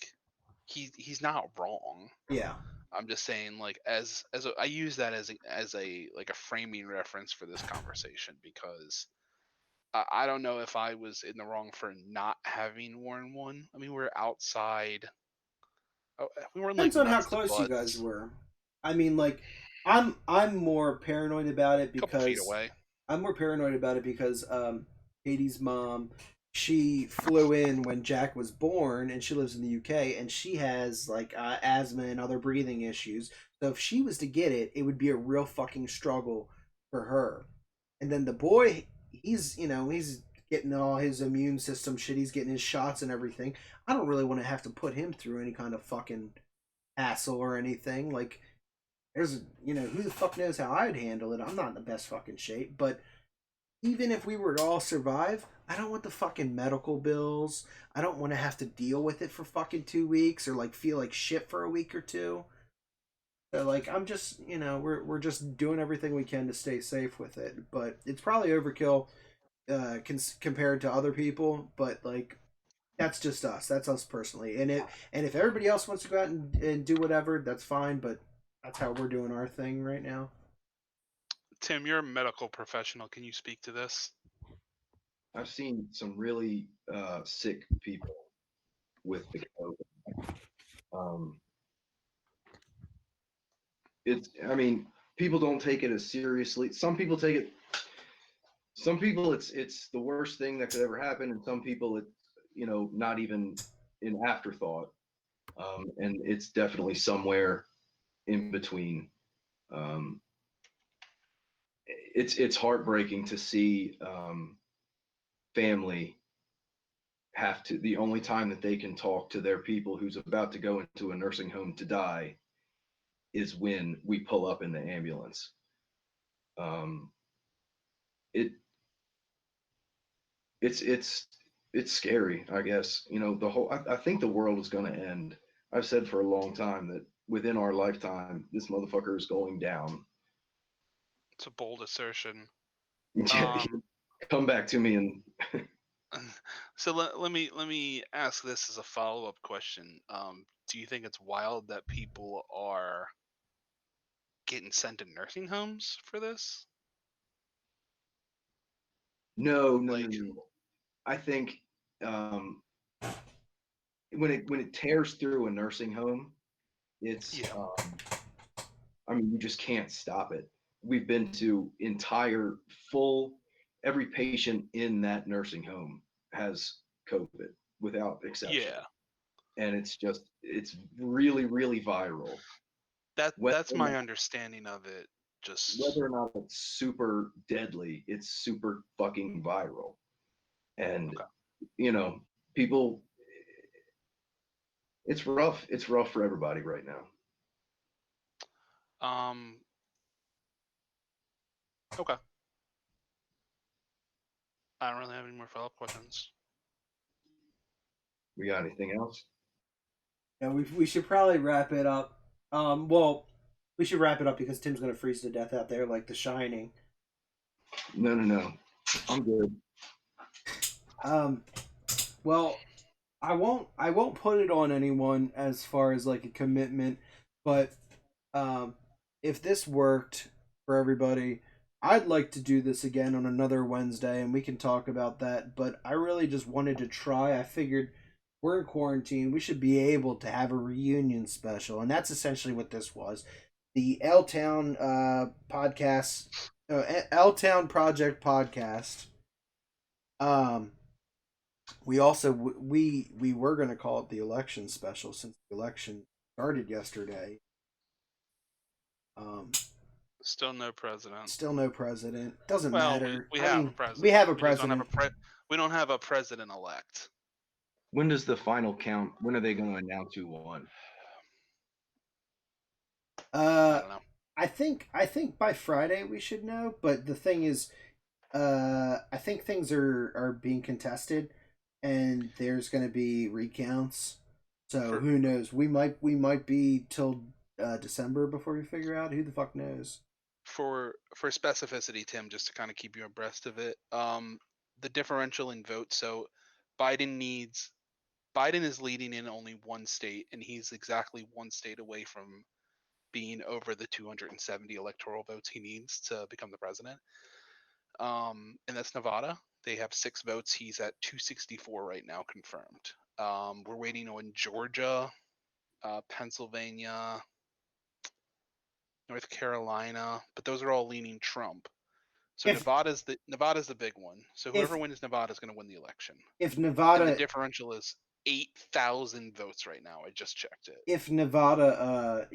he's not wrong. Yeah. I'm just saying, like, I use that as a like a framing reference for this conversation because I don't know if I was in the wrong for not having worn one. I mean, we're outside. We weren't like depends on how close you guys were. I mean, like, I'm more paranoid about it because a couple feet away. I'm more paranoid about it because Katie's mom, she flew in when Jack was born, and she lives in the UK, and she has like asthma and other breathing issues. So if she was to get it, it would be a real fucking struggle for her. And then the boy, he's getting all his immune system shit. He's getting his shots and everything. I don't really want to have to put him through any kind of fucking hassle or anything. Like, there's, who the fuck knows how I'd handle it? I'm not in the best fucking shape, but even if we were to all survive, I don't want the fucking medical bills. I don't want to have to deal with it for fucking 2 weeks or like feel like shit for a week or two. So like I'm just, we're just doing everything we can to stay safe with it, but it's probably overkill compared to other people, but like that's just us. That's us personally. And if everybody else wants to go out and do whatever, that's fine, but that's how we're doing our thing right now. Tim, you're a medical professional. Can you speak to this? I've seen some really sick people with the COVID. I mean, people don't take it as seriously. Some people take it. Some people, it's the worst thing that could ever happen, and some people, it's not even an afterthought. And it's definitely somewhere in between. It's heartbreaking to see family have to, the only time that they can talk to their people who's about to go into a nursing home to die is when we pull up in the ambulance. It's scary, I guess. The whole, I think the world is going to end. I've said for a long time that within our lifetime, this motherfucker is going down. It's a bold assertion. Come back to me and So let me ask this as a follow-up question. Do you think it's wild that people are getting sent to nursing homes for this? no. I think when it tears through a nursing home, it's I mean, you just can't stop it. We've been to every patient in that nursing home has COVID without exception. Yeah. And it's really, really viral. That's my understanding of it. Just whether or not it's super deadly, it's super fucking viral. And people, it's rough. It's rough for everybody right now. Okay. I don't really have any more follow-up questions. We got anything else? Yeah, we should probably wrap it up. Well, we should wrap it up because Tim's gonna freeze to death out there like The Shining. No. I'm good. Well, I won't put it on anyone as far as like a commitment, but if this worked for everybody, I'd like to do this again on another Wednesday and we can talk about that, but I really just wanted to try. I figured we're in quarantine, we should be able to have a reunion special, and that's essentially what this was. The L Town podcast, L Town Project podcast. Um, we also we were going to call it the election special since the election started yesterday. Still no president. Still no president. Doesn't matter. We have a president. We have a president. We don't have a president elect. When does the final count? When are they going to announce who won? I don't know. I think by Friday we should know. But the thing is, I think things are being contested, and there's going to be recounts. So who knows? We might be till December before we figure out. Who the fuck knows? For specificity, Tim, just to kind of keep you abreast of it, the differential in votes. So Biden is leading in only one state, and he's exactly one state away from being over the 270 electoral votes he needs to become the president. And that's Nevada. They have 6 votes. He's at 264 right now, confirmed. We're waiting on Georgia, Pennsylvania, North Carolina, but those are all leaning Trump. So If- Nevada's the big one. So if- whoever wins Nevada is going to win the election. If And the Nevada, differential is 8,000 votes right now. I just checked it. if Nevada,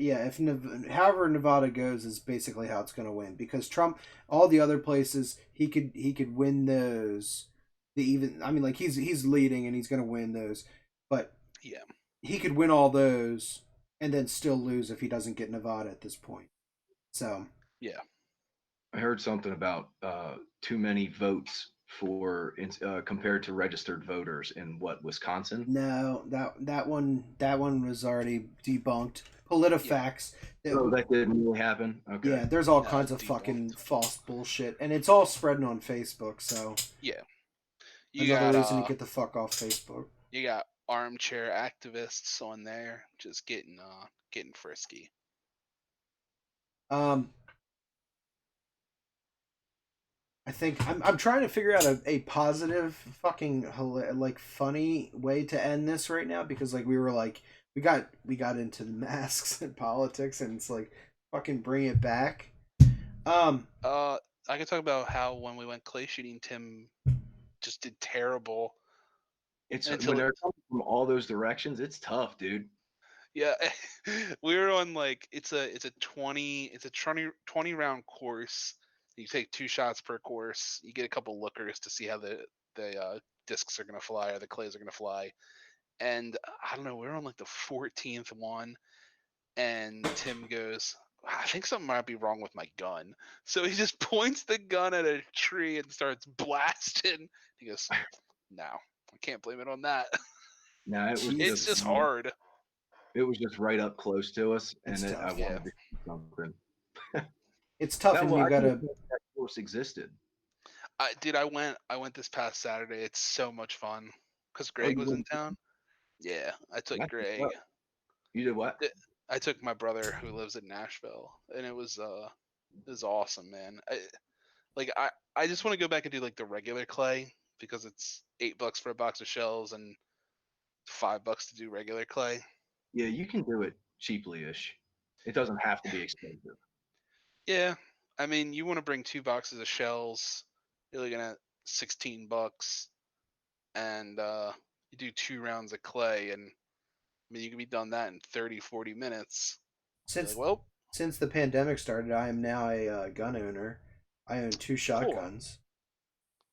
however Nevada goes is basically how it's going to win, because Trump, all the other places he could win those. Like he's leading and he's going to win those, but Yeah. he could win all those and then still lose if he doesn't get Nevada at this point. So Yeah. I heard something about too many votes for compared to registered voters in Wisconsin. no, that one was already debunked. PolitiFacts. Oh, that didn't really happen. Okay. Yeah, there's all No, kinds of debunked. fucking false bullshit, and it's all spreading on Facebook. So You another got reason to get the fuck off Facebook. you got armchair activists on there just getting frisky. I think I'm trying to figure out a positive fucking like funny way to end this right now, because like we got into the masks and politics, and it's like fucking bring it back. I can talk about how when we went clay shooting, Tim just did terrible. It's Until when it- they're coming from all those directions. It's tough, dude. Yeah, we were on like it's a 20 round course. You take 2 shots per course. You get a couple lookers to see how the discs are gonna fly or the clays are gonna fly. And I don't know, we were on like the 14th one, and Tim goes, I think something might be wrong with my gun. So he just points the gun at a tree and starts blasting. He goes, no, I can't blame it on that. Now it was It's just hard. It was just right up close to us, and It's I tough. Yeah. wanted to do something. It's tough, and you I gotta. didn't know that course existed. Dude, I went this past Saturday. It's so much fun because Greg you was in went? town. Yeah, I took That's what's Greg. up. You did what? I took my brother who lives in Nashville, and it was awesome, man. I just want to go back and do like the regular clay because it's $8 for a box of shells and $5 to do regular clay. Yeah, you can do it cheaply-ish. It doesn't have to be expensive. Yeah, I mean, you want to bring 2 boxes of shells, you're looking at $16, and you do 2 rounds of clay, and I mean, you can be done that in 30, 40 minutes. Since Like, well, since the pandemic started, I am now a gun owner. I own 2 shotguns.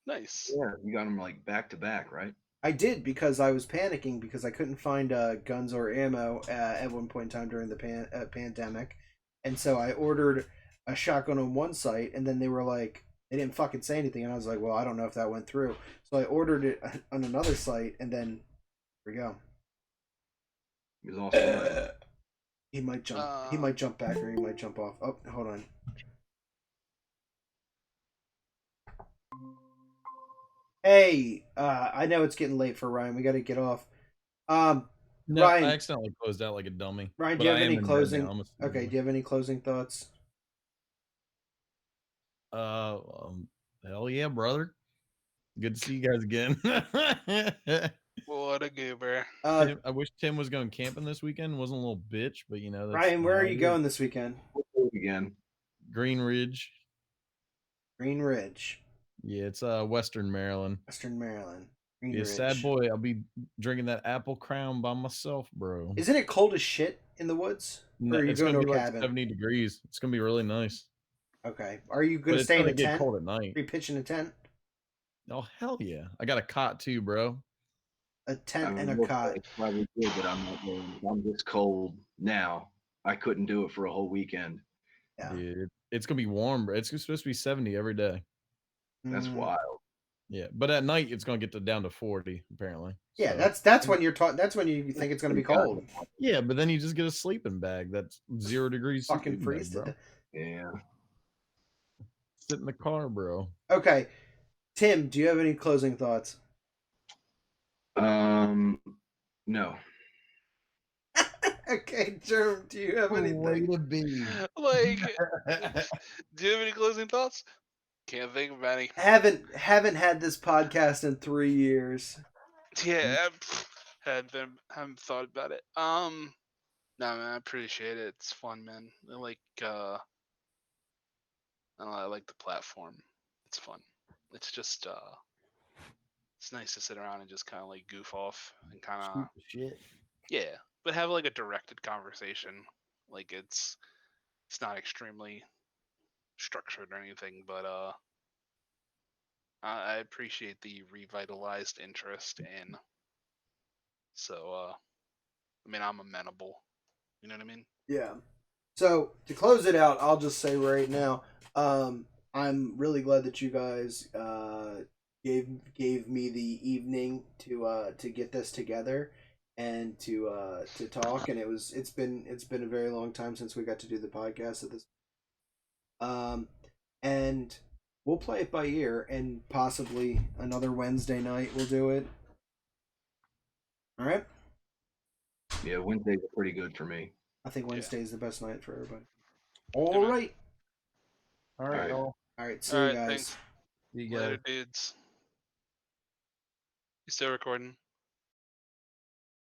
nice. Yeah, you got them like back to back, right? I did, because I was panicking because I couldn't find guns or ammo at one point in time during the pandemic, and so I ordered a shotgun on one site, and then they were like, they didn't fucking say anything, and I was like, well, I don't know if that went through, so I ordered it on another site, and then here we go. It was also He might jump. He might jump back, or he might jump off. Oh, hold on. Hey, I know it's getting late for Ryan. We got to get off. No, Ryan, I accidentally closed out like a dummy. Ryan, but do you I have am any in bed closing? now, I'm a Okay, do you have any closing thoughts? Hell yeah, brother. Good to see you guys again. What a goober. I wish Tim was going camping this weekend. Wasn't a little bitch, but you know. That's Ryan, where how are it you is. going this weekend? again. Green Ridge. Green Ridge, Yeah, it's Western Maryland. Western Maryland. Green Be a Ridge. sad boy. I'll be drinking that apple crown by myself, bro. Isn't it cold as shit in the woods? No, or are you it's going gonna to be a like cabin? 70 degrees. It's gonna be really nice. Okay. Are you But going to it's stay in gonna a get tent? cold at night. Are you pitching a tent? Oh hell yeah! I got a cot too, bro. A tent and a Look, cot. It's probably good that I'm not going. I'm this cold now. I couldn't do it for a whole weekend. Yeah. Dude, it's gonna be warm, bro. It's supposed to be 70 every day. That's Mm. wild. Yeah, but at night it's gonna get down to 40 apparently. Yeah, So- that's when you're taught. That's when you think it's going to be cold. yeah, but then you just get a sleeping bag that's 0 degrees. Fucking sleeping freeze bag, to bro. death. Yeah. Sit in the car, bro. Okay, Tim, do you have any closing thoughts? No. Okay, Jerm, do you have anything? to be. Like, do you have any closing thoughts? Can't think of any. Haven't had this podcast in 3 years. Yeah, haven't thought about it. No, man, I appreciate it. It's fun, man. I like the platform. It's fun. It's just it's nice to sit around and just kind of like goof off and kind of Shoot the shit. yeah, but have like a directed conversation. Like it's not extremely structured or anything, but I appreciate the revitalized interest in. So I mean, I'm amenable. You know what I mean? Yeah. So to close it out, I'll just say right now, I'm really glad that you guys gave me the evening to get this together and to talk. And it's been a very long time since we got to do the podcast at this. And we'll play it by ear, and possibly another Wednesday night we'll do it. All right. Yeah, Wednesdays are pretty good for me. I think Yeah. Wednesday is the best night for everybody. Yeah, All man. right. All right, All right. y'all. All right. See All you right, guys. thanks. See you guys. Later, dudes. You still recording?